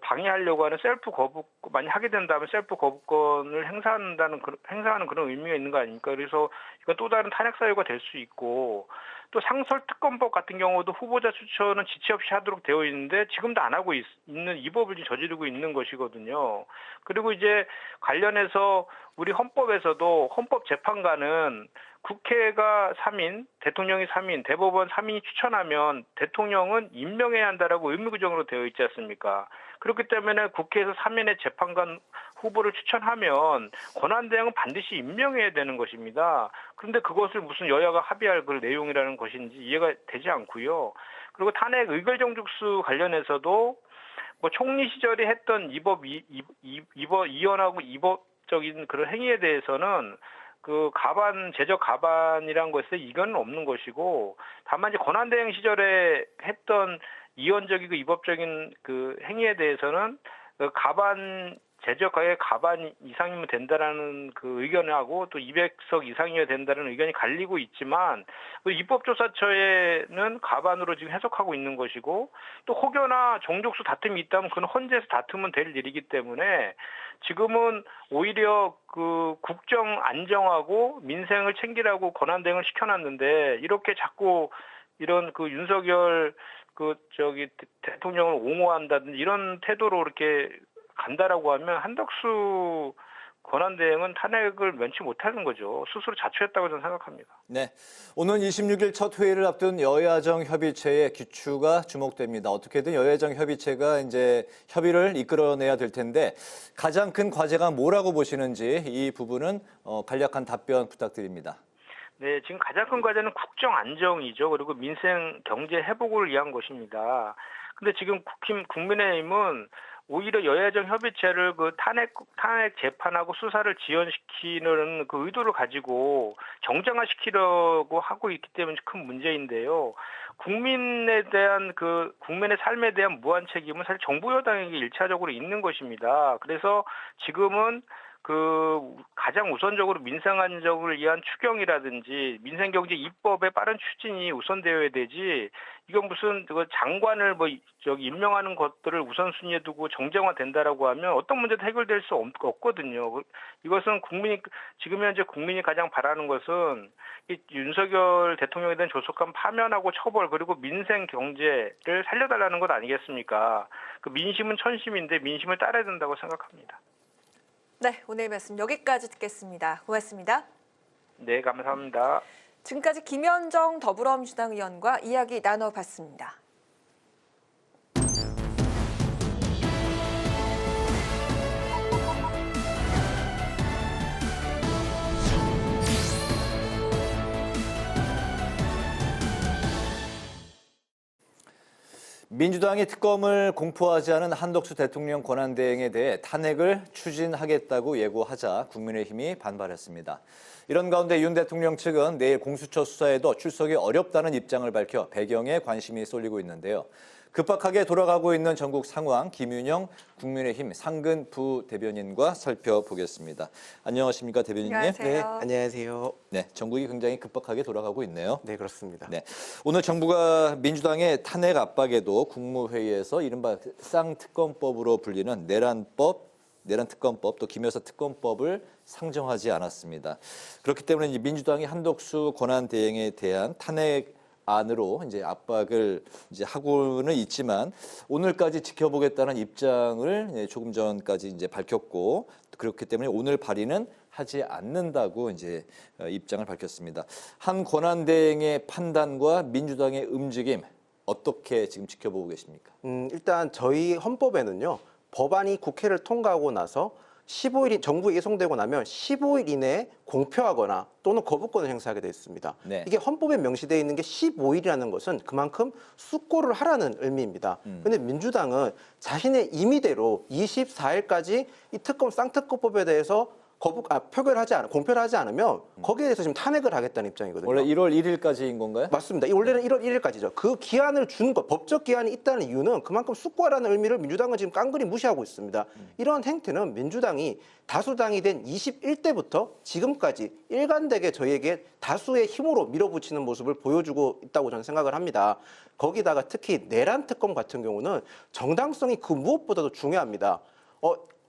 방해하려고 하는 셀프 거부, 많이 하게 된다면 셀프 거부권을 행사하는 그런 의미가 있는 거 아닙니까? 그래서 이건 또 다른 탄핵 사유가 될 수 있고, 또 상설특검법 같은 경우도 후보자 추천은 지체 없이 하도록 되어 있는데 지금도 안 하고 있는 이 법을 저지르고 있는 것이거든요. 그리고 이제 관련해서 우리 헌법에서도 헌법재판관은 국회가 3인, 대통령이 3인, 대법원 3인이 추천하면 대통령은 임명해야 한다라고 의무규정으로 되어 있지 않습니까? 그렇기 때문에 국회에서 3인의 재판관 후보를 추천하면 권한대행은 반드시 임명해야 되는 것입니다. 그런데 그것을 무슨 여야가 합의할 그 내용이라는 것인지 이해가 되지 않고요. 그리고 탄핵 의결정죽수 관련해서도 뭐 총리 시절에 했던 이원하고 이법적인 그런 행위에 대해서는 그 제적 가반이란 것에 이견은 없는 것이고 다만 이제 권한대행 시절에 했던 이원적이고 이법적인 그 행위에 대해서는 그 제적의 가반 이상이면 된다라는 그 의견하고 또 200석 이상이어야 된다는 의견이 갈리고 있지만 그 입법조사처에는 가반으로 지금 해석하고 있는 것이고 또 혹여나 정족수 다툼이 있다면 그건 헌재에서 다투면 될 일이기 때문에 지금은 오히려 그 국정 안정하고 민생을 챙기라고 권한대행을 시켜놨는데 이렇게 자꾸 이런 그 윤석열 대통령을 옹호한다든지 이런 태도로 이렇게 간다라고 하면 한덕수 권한대행은 탄핵을 면치 못하는 거죠. 스스로 자초했다고 저는 생각합니다. 네, 오는 26일 첫 회의를 앞둔 여야정 협의체의 기추가 주목됩니다. 어떻게든 여야정 협의체가 이제 협의를 이끌어내야 될 텐데 가장 큰 과제가 뭐라고 보시는지 이 부분은 간략한 답변 부탁드립니다. 네, 지금 가장 큰 과제는 국정 안정이죠. 그리고 민생 경제 회복을 위한 것입니다. 근데 지금 국민의힘은 오히려 여야정 협의체를 그 탄핵 재판하고 수사를 지연시키는 그 의도를 가지고 정쟁화시키려고 하고 있기 때문에 큰 문제인데요. 국민의 삶에 대한 무한 책임은 사실 정부 여당에게 일차적으로 있는 것입니다. 그래서 지금은 가장 우선적으로 민생 안정을 위한 추경이라든지 민생경제 입법의 빠른 추진이 우선되어야 되지 이건 무슨 장관을 임명하는 것들을 우선순위에 두고 정쟁화된다라고 하면 어떤 문제도 해결될 수 없거든요. 이것은 지금 현재 국민이 가장 바라는 것은 이 윤석열 대통령에 대한 조속한 파면하고 처벌 그리고 민생 경제를 살려달라는 것 아니겠습니까? 그 민심은 천심인데 민심을 따라야 된다고 생각합니다. 네, 오늘 말씀 여기까지 듣겠습니다. 고맙습니다. 네, 감사합니다. 지금까지 김현정 더불어민주당 의원과 이야기 나눠봤습니다. 민주당이 특검을 공포하지 않은 한덕수 대통령 권한대행에 대해 탄핵을 추진하겠다고 예고하자 국민의힘이 반발했습니다. 이런 가운데 윤 대통령 측은 내일 공수처 수사에도 출석이 어렵다는 입장을 밝혀 배경에 관심이 쏠리고 있는데요. 급박하게 돌아가고 있는 전국 상황, 김윤영 국민의힘 상근 부대변인과 살펴보겠습니다. 안녕하십니까, 대변인님? 안녕하세요. 네, 안녕하세요. 네, 전국이 굉장히 급박하게 돌아가고 있네요. 네, 그렇습니다. 네, 오늘 정부가 민주당의 탄핵 압박에도 국무회의에서 이른바 쌍특검법으로 불리는 내란특검법, 또 김여사 특검법을 상정하지 않았습니다. 그렇기 때문에 이제 민주당이 한덕수 권한대행에 대한 탄핵 안으로 이제 압박을 이제 하고는 있지만 오늘까지 지켜보겠다는 입장을 조금 전까지 이제 밝혔고 그렇기 때문에 오늘 발의는 하지 않는다고 이제 입장을 밝혔습니다. 한 권한대행의 판단과 민주당의 움직임 어떻게 지금 지켜보고 계십니까? 일단 저희 헌법에는요. 법안이 국회를 통과하고 나서 15일이 정부에 예송되고 나면 15일 이내에 공표하거나 또는 거부권을 행사하게 되어 있습니다. 네. 이게 헌법에 명시되어 있는 게 15일이라는 것은 그만큼 숙고를 하라는 의미입니다. 그런데 민주당은 자신의 임의대로 24일까지 이 특검 쌍특검법에 대해서 공표를 하지 않으면 거기에 대해서 지금 탄핵을 하겠다는 입장이거든요. 원래 1월 1일까지인 건가요? 맞습니다. 원래는 1월 1일까지죠. 그 기한을 준 것, 법적 기한이 있다는 이유는 그만큼 숙고하라는 의미를 민주당은 지금 깡그리 무시하고 있습니다. 이러한 행태는 민주당이 다수당이 된 21대부터 지금까지 일관되게 저희에게 다수의 힘으로 밀어붙이는 모습을 보여주고 있다고 저는 생각을 합니다. 거기다가 특히 내란 특검 같은 경우는 정당성이 그 무엇보다도 중요합니다.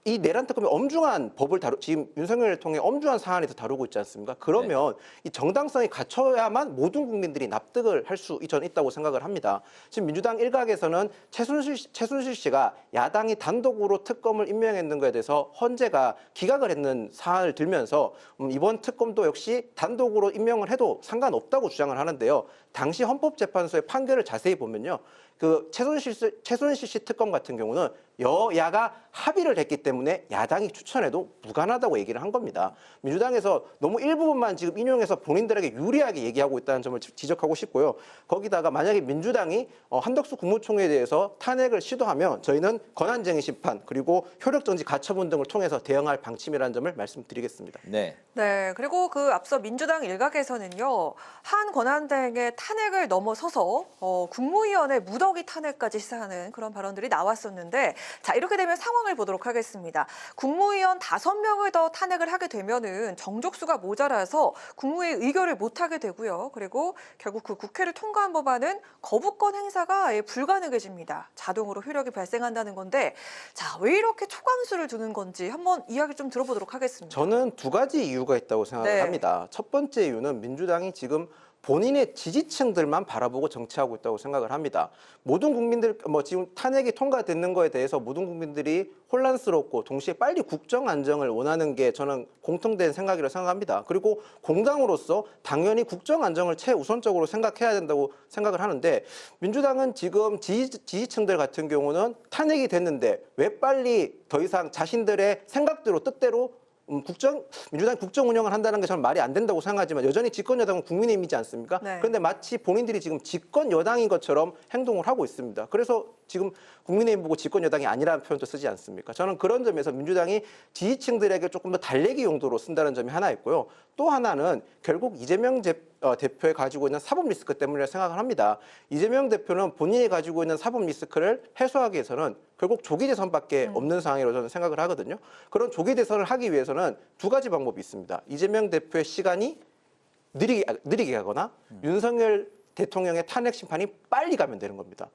이 내란 특검이 엄중한 법을 지금 윤석열을 통해 엄중한 사안에서 다루고 있지 않습니까? 그러면 이 정당성이 갖춰야만 모든 국민들이 납득을 할 수 저는 있다고 생각을 합니다. 지금 민주당 일각에서는 최순실 씨가 야당이 단독으로 특검을 임명했는 것에 대해서 헌재가 기각을 했는 사안을 들면서 이번 특검도 역시 단독으로 임명을 해도 상관없다고 주장을 하는데요. 당시 헌법재판소의 판결을 자세히 보면요. 그 최순실 씨 특검 같은 경우는 여야가 합의를 했기 때문에 야당이 추천해도 무관하다고 얘기를 한 겁니다. 민주당에서 너무 일부분만 지금 인용해서 본인들에게 유리하게 얘기하고 있다는 점을 지적하고 싶고요. 거기다가 만약에 민주당이 한덕수 국무총리에 대해서 탄핵을 시도하면 저희는 권한쟁의 심판 그리고 효력정지 가처분 등을 통해서 대응할 방침이라는 점을 말씀드리겠습니다. 네. 네, 그리고 그 앞서 민주당 일각에서는요. 한 권한대행의 탄핵을 넘어서서 국무위원회 무더기 탄핵까지 시사하는 그런 발언들이 나왔었는데 자, 이렇게 되면 상황을 보도록 하겠습니다. 국무위원 5명을 더 탄핵을 하게 되면은 정족수가 모자라서 국무회의 의결을 못 하게 되고요. 그리고 결국 그 국회를 통과한 법안은 거부권 행사가 아예 불가능해집니다. 자동으로 효력이 발생한다는 건데 자, 왜 이렇게 초강수를 두는 건지 한번 이야기 좀 들어보도록 하겠습니다. 저는 두 가지 이유가 있다고 생각을 합니다. 첫 번째 이유는 민주당이 지금 본인의 지지층들만 바라보고 정치하고 있다고 생각을 합니다. 모든 국민들, 지금 탄핵이 통과되는 거에 대해서 모든 국민들이 혼란스럽고 동시에 빨리 국정 안정을 원하는 게 저는 공통된 생각이라고 생각합니다. 그리고 공당으로서 당연히 국정 안정을 최우선적으로 생각해야 된다고 생각을 하는데 민주당은 지금 지지층들 같은 경우는 탄핵이 됐는데 왜 빨리 더 이상 자신들의 생각대로 뜻대로 민주당이 국정 운영을 한다는 게 저는 말이 안 된다고 생각하지만 여전히 집권 여당은 국민의힘이지 않습니까? 네. 그런데 마치 본인들이 지금 집권 여당인 것처럼 행동을 하고 있습니다. 그래서 지금 국민의힘 보고 집권 여당이 아니라는 표현도 쓰지 않습니까? 저는 그런 점에서 민주당이 지지층들에게 조금 더 달래기 용도로 쓴다는 점이 하나 있고요. 또 하나는 결국 이재명 대표에 가지고 있는 사법 리스크 때문이라고 생각을 합니다. 이재명 대표는 본인이 가지고 있는 사법 리스크를 해소하기 위해서는 결국 조기 대선밖에 없는 상황이라고 저는 생각을 하거든요. 그런 조기 대선을 하기 위해서는 두 가지 방법이 있습니다. 이재명 대표의 시간이 느리게 가거나 윤석열 대통령의 탄핵 심판이 빨리 가면 되는 겁니다.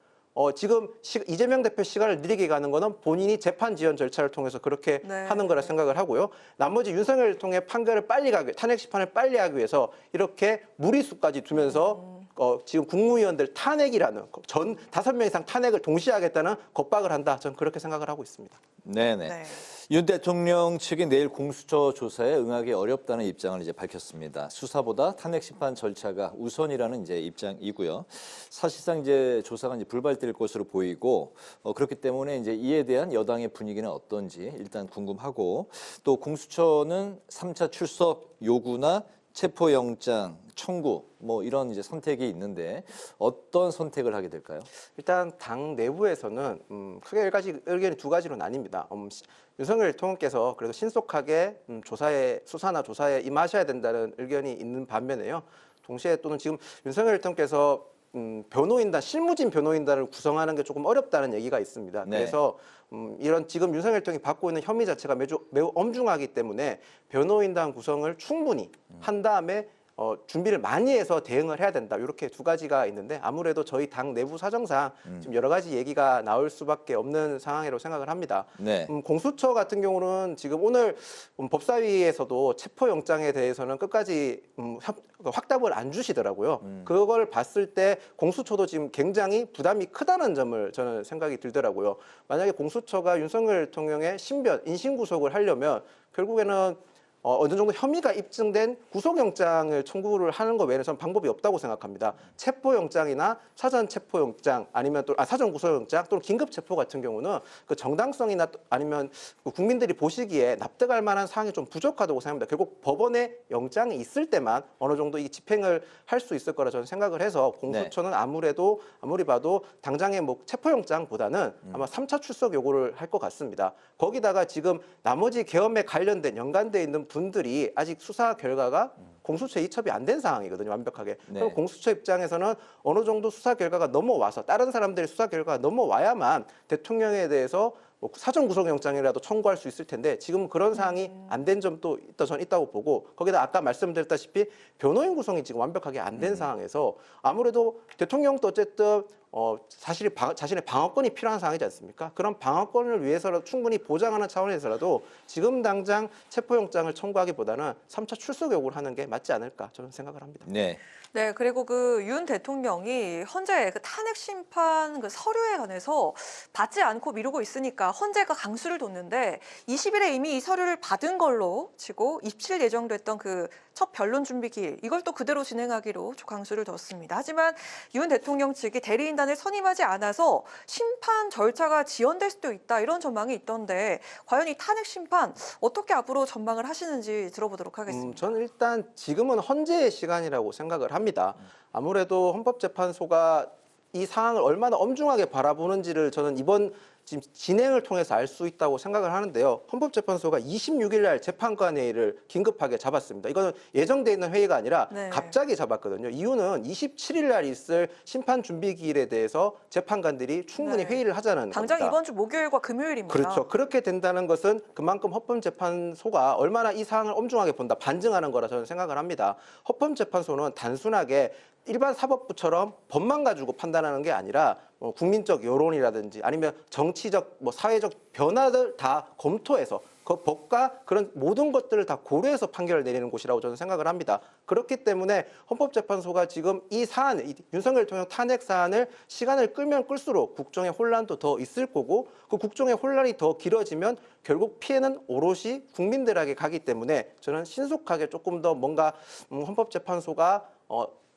지금 이재명 대표 시간을 느리게 가는 거는 본인이 재판 지연 절차를 통해서 그렇게 하는 거라 생각을 하고요. 나머지 윤석열을 통해 판결을 빨리 탄핵 심판을 빨리 하기 위해서 이렇게 무리수까지 두면서 지금 국무위원들 탄핵이라는 전 5명 이상 탄핵을 동시에 하겠다는 겁박을 한다. 저는 그렇게 생각을 하고 있습니다. 네네. 윤 대통령 측이 내일 공수처 조사에 응하기 어렵다는 입장을 이제 밝혔습니다. 수사보다 탄핵 심판 절차가 우선이라는 이제 입장이고요. 사실상 이제 조사가 이제 불발될 것으로 보이고 그렇기 때문에 이제 이에 대한 여당의 분위기는 어떤지 일단 궁금하고 또 공수처는 3차 출석 요구나 체포영장 청구 이런 이제 선택이 있는데 어떤 선택을 하게 될까요? 일단 당 내부에서는 크게 의견이 두 가지로 나뉩니다. 윤석열 대통령께서 그래도 신속하게 수사나 조사에 임하셔야 된다는 의견이 있는 반면에요. 동시에 또는 지금 윤석열 대통령께서 실무진 변호인단을 구성하는 게 조금 어렵다는 얘기가 있습니다. 네. 그래서 이런 지금 윤석열 대통령이 받고 있는 혐의 자체가 매우 엄중하기 때문에 변호인단 구성을 충분히 한 다음에 준비를 많이 해서 대응을 해야 된다. 이렇게 두 가지가 있는데 아무래도 저희 당 내부 사정상 지금 여러 가지 얘기가 나올 수밖에 없는 상황이라고 생각을 합니다. 네. 공수처 같은 경우는 지금 오늘 법사위에서도 체포영장에 대해서는 끝까지 확답을 안 주시더라고요. 그걸 봤을 때 공수처도 지금 굉장히 부담이 크다는 점을 저는 생각이 들더라고요. 만약에 공수처가 윤석열 대통령의 신변, 인신구속을 하려면 결국에는 어느 정도 혐의가 입증된 구속영장을 청구를 하는 것 외에는 저는 방법이 없다고 생각합니다. 체포영장이나 사전 체포영장 아니면 또 사전 구속영장 또는 긴급 체포 같은 경우는 그 정당성이나 아니면 국민들이 보시기에 납득할 만한 사항이 좀 부족하다고 생각합니다. 결국 법원에 영장이 있을 때만 어느 정도 이 집행을 할 수 있을 거라 저는 생각을 해서 공수처는 아무리 봐도 당장의 뭐 체포영장보다는 아마 3차 출석 요구를 할 것 같습니다. 거기다가 지금 나머지 계엄에 관련된 연관돼 있는 분들이 아직 수사 결과가 공수처에 이첩이 안 된 상황이거든요, 완벽하게. 그럼 공수처 입장에서는 어느 정도 수사 결과가 넘어와서 다른 사람들의 수사 결과가 넘어와야만 대통령에 대해서 뭐 사전 구속영장이라도 청구할 수 있을 텐데 지금 그런 사항이 안 된 점도 저는 있다고 보고 거기다 아까 말씀드렸다시피 변호인 구성이 지금 완벽하게 안 된 상황에서 아무래도 대통령도 어쨌든 자신의 방어권이 필요한 상황이지 않습니까? 그런 방어권을 위해서라도 충분히 보장하는 차원에서라도 지금 당장 체포영장을 청구하기보다는 3차 출석 요구를 하는 게 맞지 않을까 저는 생각을 합니다. 네. 네, 그리고 그 윤 대통령이 현재 그 탄핵 심판 그 서류에 관해서 받지 않고 미루고 있으니까 헌재가 강수를 뒀는데 20일에 이미 이 서류를 받은 걸로 치고 27일 예정됐던 그 첫 변론 준비 기일 이걸 또 그대로 진행하기로 강수를 뒀습니다. 하지만 윤 대통령 측이 대리인단을 선임하지 않아서 심판 절차가 지연될 수도 있다 이런 전망이 있던데 과연 이 탄핵 심판 어떻게 앞으로 전망을 하시는지 들어보도록 하겠습니다. 저는 일단 지금은 헌재의 시간이라고 생각을 합니다. 아무래도 헌법재판소가 이 상황을 얼마나 엄중하게 바라보는지를 저는 이번 지금 진행을 통해서 알 수 있다고 생각을 하는데요. 헌법재판소가 26일 날 재판관 회의를 긴급하게 잡았습니다. 이거는 예정돼 있는 회의가 아니라 갑자기 잡았거든요. 이유는 27일 날 있을 심판 준비 기일에 대해서 재판관들이 충분히 회의를 하자는 당장 겁니다. 이번 주 목요일과 금요일입니다. 그렇죠. 그렇게 된다는 것은 그만큼 헌법재판소가 얼마나 이 사항을 엄중하게 본다, 반증하는 거라 저는 생각을 합니다. 헌법재판소는 단순하게 일반 사법부처럼 법만 가지고 판단하는 게 아니라 국민적 여론이라든지 아니면 정치적, 사회적 변화들 다 검토해서 그 법과 그런 모든 것들을 다 고려해서 판결을 내리는 곳이라고 저는 생각을 합니다. 그렇기 때문에 헌법재판소가 지금 이 사안, 윤석열 대통령 탄핵 사안을 시간을 끌면 끌수록 국정의 혼란도 더 있을 거고 그 국정의 혼란이 더 길어지면 결국 피해는 오롯이 국민들에게 가기 때문에 저는 신속하게 조금 더 뭔가 헌법재판소가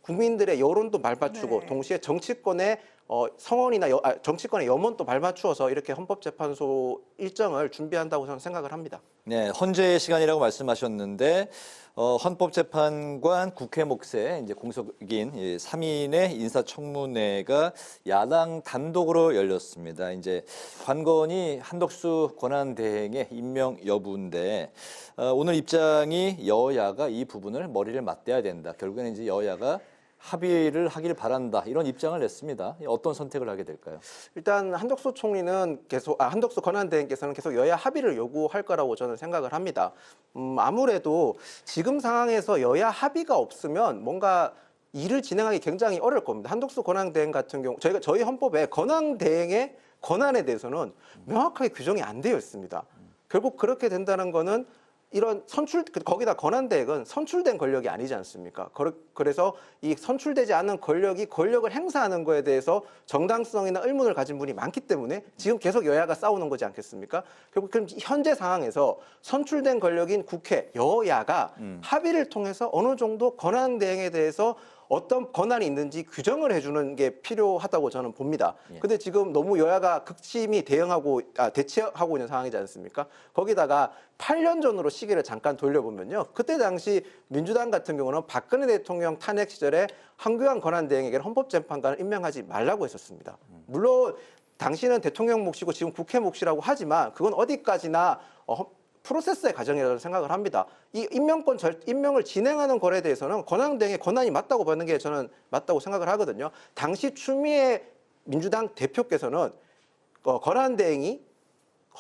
국민들의 여론도 발맞추고 동시에 정치권의 성원이나 정치권의 염원도 발맞추어서 이렇게 헌법재판소 일정을 준비한다고 저는 생각을 합니다. 네, 헌재의 시간이라고 말씀하셨는데 헌법재판관 국회 몫의 이제 공석인 3인의 인사청문회가 야당 단독으로 열렸습니다. 이제 관건이 한덕수 권한대행의 임명 여부인데 오늘 입장이 여야가 이 부분을 머리를 맞대야 된다. 결국에는 이제 여야가 합의를 하길 바란다 이런 입장을 냈습니다. 어떤 선택을 하게 될까요? 일단 한덕수 총리는 한덕수 권한대행께서는 계속 여야 합의를 요구할 거라고 저는 생각을 합니다. 아무래도 지금 상황에서 여야 합의가 없으면 뭔가 일을 진행하기 굉장히 어려울 겁니다. 한덕수 권한대행 같은 경우 저희 헌법에 권한대행의 권한에 대해서는 명확하게 규정이 안 되어 있습니다. 결국 그렇게 된다는 거는 이런 거기다 권한대행은 선출된 권력이 아니지 않습니까? 그래서 이 선출되지 않은 권력을 행사하는 거에 대해서 정당성이나 의문을 가진 분이 많기 때문에 지금 계속 여야가 싸우는 거지 않겠습니까? 결국 그럼 현재 상황에서 선출된 권력인 국회, 여야가 합의를 통해서 어느 정도 권한대행에 대해서 어떤 권한이 있는지 규정을 해주는 게 필요하다고 저는 봅니다. 근데 지금 너무 여야가 극심히 대치하고 있는 상황이지 않습니까? 거기다가 8년 전으로 시기를 잠깐 돌려보면요. 그때 당시 민주당 같은 경우는 박근혜 대통령 탄핵 시절에 황교안 권한대행에게 헌법재판관을 임명하지 말라고 했었습니다. 물론 당시는 대통령 몫이고 지금 국회 몫이라고 하지만 그건 어디까지나 프로세스의 과정이라고 생각을 합니다. 이 임명을 진행하는 거에 대해서는 권한대행의 권한이 맞다고 보는 게 저는 맞다고 생각을 하거든요. 당시 추미애 민주당 대표께서는 권한대행이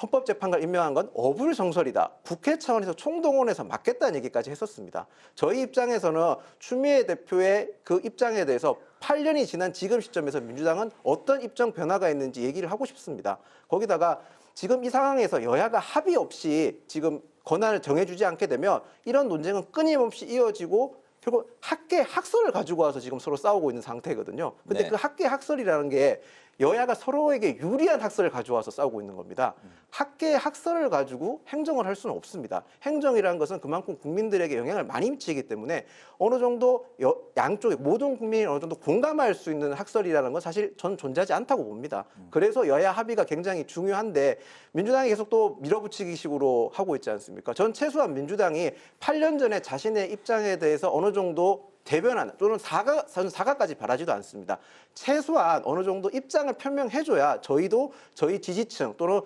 헌법재판관 임명한 건 어불성설이다. 국회 차원에서 총동원해서 막겠다는 얘기까지 했었습니다. 저희 입장에서는 추미애 대표의 그 입장에 대해서 8년이 지난 지금 시점에서 민주당은 어떤 입장 변화가 있는지 얘기를 하고 싶습니다. 거기다가 지금 이 상황에서 여야가 합의 없이 지금 권한을 정해주지 않게 되면 이런 논쟁은 끊임없이 이어지고 결국 학계학설을 가지고 와서 지금 서로 싸우고 있는 상태거든요. 근데 그 학계학설이라는 게 여야가 서로에게 유리한 학설을 가져와서 싸우고 있는 겁니다. 학계의 학설을 가지고 행정을 할 수는 없습니다. 행정이라는 것은 그만큼 국민들에게 영향을 많이 미치기 때문에 어느 정도 양쪽의 모든 국민이 어느 정도 공감할 수 있는 학설이라는 건 사실 저는 존재하지 않다고 봅니다. 그래서 여야 합의가 굉장히 중요한데 민주당이 계속 또 밀어붙이기식으로 하고 있지 않습니까? 전 최소한 민주당이 8년 전에 자신의 입장에 대해서 어느 정도 대변하는 또는 사과까지 바라지도 않습니다. 최소한 어느 정도 입장을 표명해줘야 저희도 저희 지지층 또는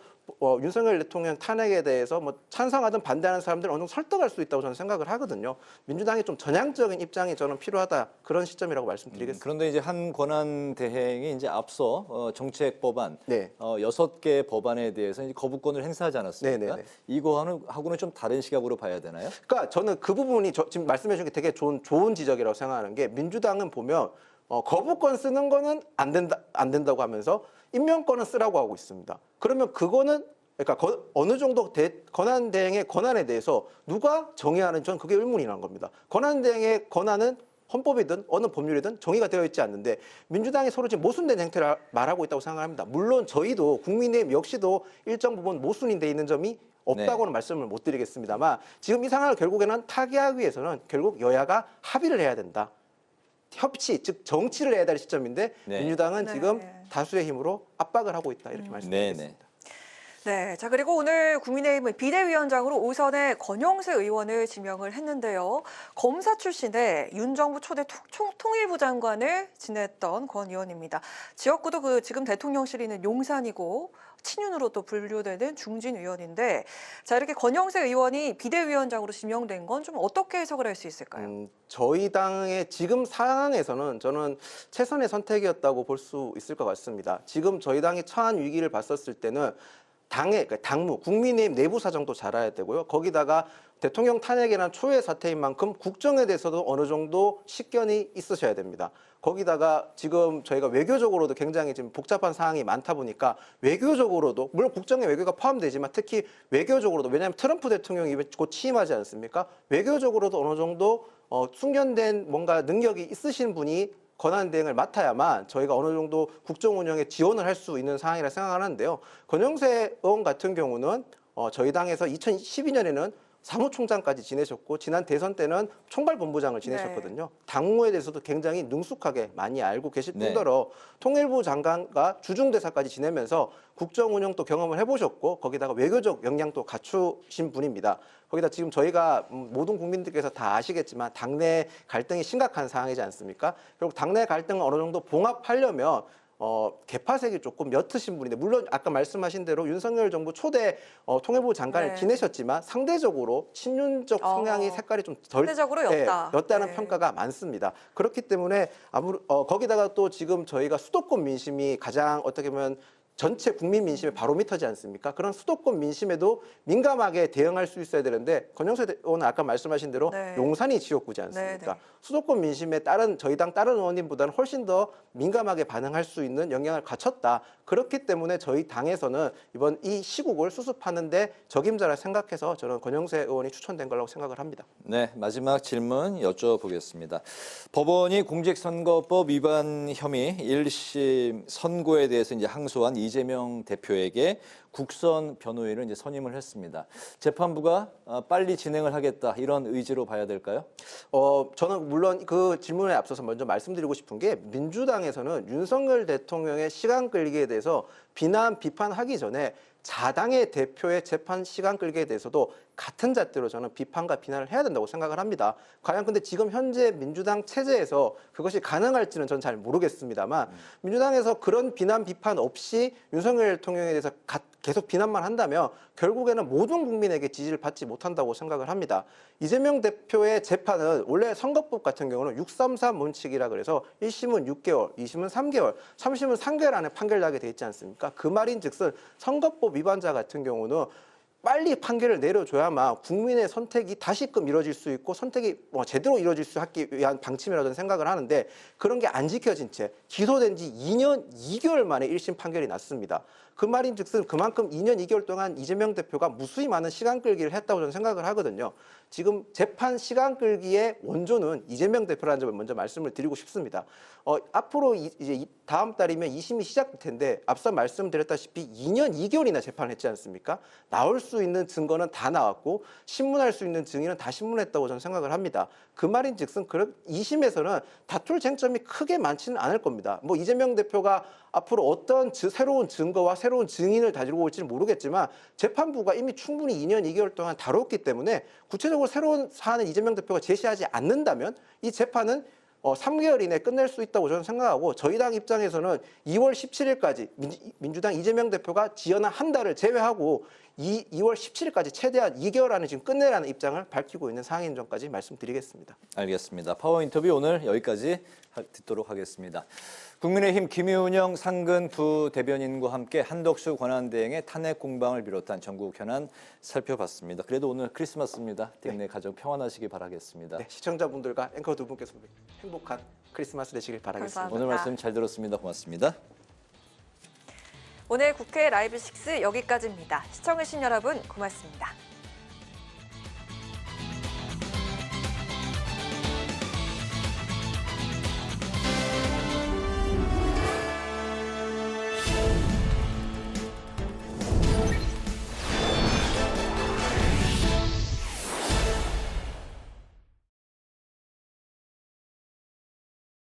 윤석열 대통령 탄핵에 대해서 뭐 찬성하든 반대하는 사람들을 어느 정도 설득할 수 있다고 저는 생각을 하거든요. 민주당이 좀 전향적인 입장이 저는 필요하다 그런 시점이라고 말씀드리겠습니다. 그런데 이제 한 권한 대행이 이제 앞서 정책 법안 6개 법안에 대해서 이제 거부권을 행사하지 않았습니까? 이거하고는 좀 다른 시각으로 봐야 되나요? 그러니까 저는 그 부분이 지금 말씀해 주신 게 되게 좋은 지적이라고 생각하는 게 민주당은 보면 거부권 쓰는 거는 안 된다고 하면서 임명권은 쓰라고 하고 있습니다. 그러면 그거는 그러니까 어느 정도 권한 대행의 권한에 대해서 누가 정의하는 전 그게 의문이라는 겁니다. 권한 대행의 권한은 헌법이든 어느 법률이든 정의가 되어 있지 않는데 민주당이 서로 지금 모순된 행태를 말하고 있다고 생각합니다. 물론 저희도 국민의힘 역시도 일정 부분 모순이 돼 있는 점이 없다고는 말씀을 못 드리겠습니다만 지금 이 상황을 결국에는 타개하기 위해서는 결국 여야가 합의를 해야 된다. 협치, 즉 정치를 해야 될 시점인데 민주당은 지금 다수의 힘으로 압박을 하고 있다 이렇게 말씀드리겠습니다. 네, 자 그리고 오늘 국민의힘은 비대위원장으로 오선의 권영세 의원을 지명을 했는데요. 검사 출신의 윤 정부 초대 통일부 장관을 지냈던 권 의원입니다. 지역구도 지금 대통령실이 있는 용산이고 친윤으로 또 분류되는 중진 의원인데, 자 이렇게 권영세 의원이 비대위원장으로 지명된 건 좀 어떻게 해석을 할 수 있을까요? 저희 당의 지금 상황에서는 저는 최선의 선택이었다고 볼 수 있을 것 같습니다. 지금 저희 당이 처한 위기를 봤었을 때는 그러니까 당무, 국민의힘 내부 사정도 잘 알아야 되고요. 거기다가 대통령 탄핵이라는 초유의 사태인 만큼 국정에 대해서도 어느 정도 식견이 있으셔야 됩니다. 거기다가 지금 저희가 외교적으로도 굉장히 지금 복잡한 상황이 많다 보니까 외교적으로도 물론 국정에 외교가 포함되지만 특히 외교적으로도 왜냐하면 트럼프 대통령이 곧 취임하지 않습니까? 외교적으로도 어느 정도 숙련된 뭔가 능력이 있으신 분이 권한 대행을 맡아야만 저희가 어느 정도 국정 운영에 지원을 할 수 있는 상황이라 생각하는데요. 권영세 의원 같은 경우는 저희 당에서 2012년에는 사무총장까지 지내셨고 지난 대선 때는 총괄본부장을 지내셨거든요. 당무에 대해서도 굉장히 능숙하게 많이 알고 계실 뿐더러 통일부 장관과 주중대사까지 지내면서 국정 운영도 경험을 해보셨고 거기다가 외교적 역량도 갖추신 분입니다. 거기다 지금 저희가 모든 국민들께서 다 아시겠지만 당내 갈등이 심각한 상황이지 않습니까? 결국 당내 갈등을 어느 정도 봉합하려면 개파색이 조금 옅으신 분인데 물론 아까 말씀하신 대로 윤석열 정부 초대 통일부 장관을 지내셨지만 상대적으로 친윤적 성향이 색깔이 좀 상대적으로 옅다는 평가가 많습니다. 그렇기 때문에 거기다가 또 지금 저희가 수도권 민심이 가장 어떻게 보면 전체 국민 민심의 바로미터지 않습니까? 그런 수도권 민심에도 민감하게 대응할 수 있어야 되는데 권영세 의원은 아까 말씀하신 대로 용산이 지역구지 않습니까? 수도권 민심에 저희 당 다른 의원님보다는 훨씬 더 민감하게 반응할 수 있는 역량을 갖췄다. 그렇기 때문에 저희 당에서는 이번 이 시국을 수습하는데 적임자라 생각해서 저는 권영세 의원이 추천된 거라고 생각을 합니다. 네, 마지막 질문 여쭤보겠습니다. 법원이 공직선거법 위반 혐의 1심 선고에 대해서 이제 항소한 이재명 대표에게 국선 변호인을 이제 선임을 했습니다. 재판부가 빨리 진행을 하겠다 이런 의지로 봐야 될까요? 저는 물론 그 질문에 앞서서 먼저 말씀드리고 싶은 게 민주당에서는 윤석열 대통령의 시간 끌기에 대해서 비판하기 전에 자당의 대표의 재판 시간 끌기에 대해서도 같은 잣대로 저는 비판과 비난을 해야 된다고 생각을 합니다. 과연 근데 지금 현재 민주당 체제에서 그것이 가능할지는 저는 잘 모르겠습니다만 민주당에서 그런 비판 없이 윤석열 대통령에 대해서 계속 비난만 한다면 결국에는 모든 국민에게 지지를 받지 못한다고 생각을 합니다. 이재명 대표의 재판은 원래 선거법 같은 경우는 633 원칙이라 그래서 1심은 6개월, 2심은 3개월, 3심은 3개월 안에 판결나게 돼 있지 않습니까? 그 말인즉슨 선거법 위반자 같은 경우는 빨리 판결을 내려줘야만 국민의 선택이 다시금 이루어질 수 있고 선택이 제대로 이루어질 수 있기 위한 방침이라고 저는 생각을 하는데 그런 게 안 지켜진 채 기소된 지 2년 2개월 만에 1심 판결이 났습니다. 그 말인즉슨 그만큼 2년 2개월 동안 이재명 대표가 무수히 많은 시간 끌기를 했다고 저는 생각을 하거든요. 지금 재판 시간 끌기의 원조는 이재명 대표라는 점을 먼저 말씀을 드리고 싶습니다. 앞으로 이제 다음 달이면 2심이 시작될 텐데 앞서 말씀드렸다시피 2년 2개월이나 재판을 했지 않습니까? 나올 수 있는 증거는 다 나왔고 신문할 수 있는 증인은 다 신문했다고 저는 생각을 합니다. 그 말인즉슨 2심에서는 다툴 쟁점이 크게 많지는 않을 겁니다. 뭐 이재명 대표가 앞으로 어떤 새로운 증거와 새로운 증인을 가지고 올지는 모르겠지만 재판부가 이미 충분히 2년 2개월 동안 다뤘기 때문에 구체적으로 새로운 사안을 이재명 대표가 제시하지 않는다면 이 재판은 3개월 이내에 끝낼 수 있다고 저는 생각하고 저희 당 입장에서는 2월 17일까지 민주당 이재명 대표가 지연한 한 달을 제외하고 2월 17일까지 최대한 2개월 안에 지금 끝내라는 입장을 밝히고 있는 상황인 점까지 말씀드리겠습니다. 알겠습니다. 파워 인터뷰 오늘 여기까지 듣도록 하겠습니다. 국민의힘 김윤영 상근 두 대변인과 함께 한덕수 권한대행의 탄핵 공방을 비롯한 전국 현안 살펴봤습니다. 그래도 오늘 크리스마스입니다. 댁내 가정 평안하시기 바라겠습니다. 네, 시청자분들과 앵커 두 분께서 행복한 크리스마스 되시길 바라겠습니다. 감사합니다. 오늘 말씀 잘 들었습니다. 고맙습니다. 오늘 국회 라이브 6 여기까지입니다. 시청해주신 여러분 고맙습니다.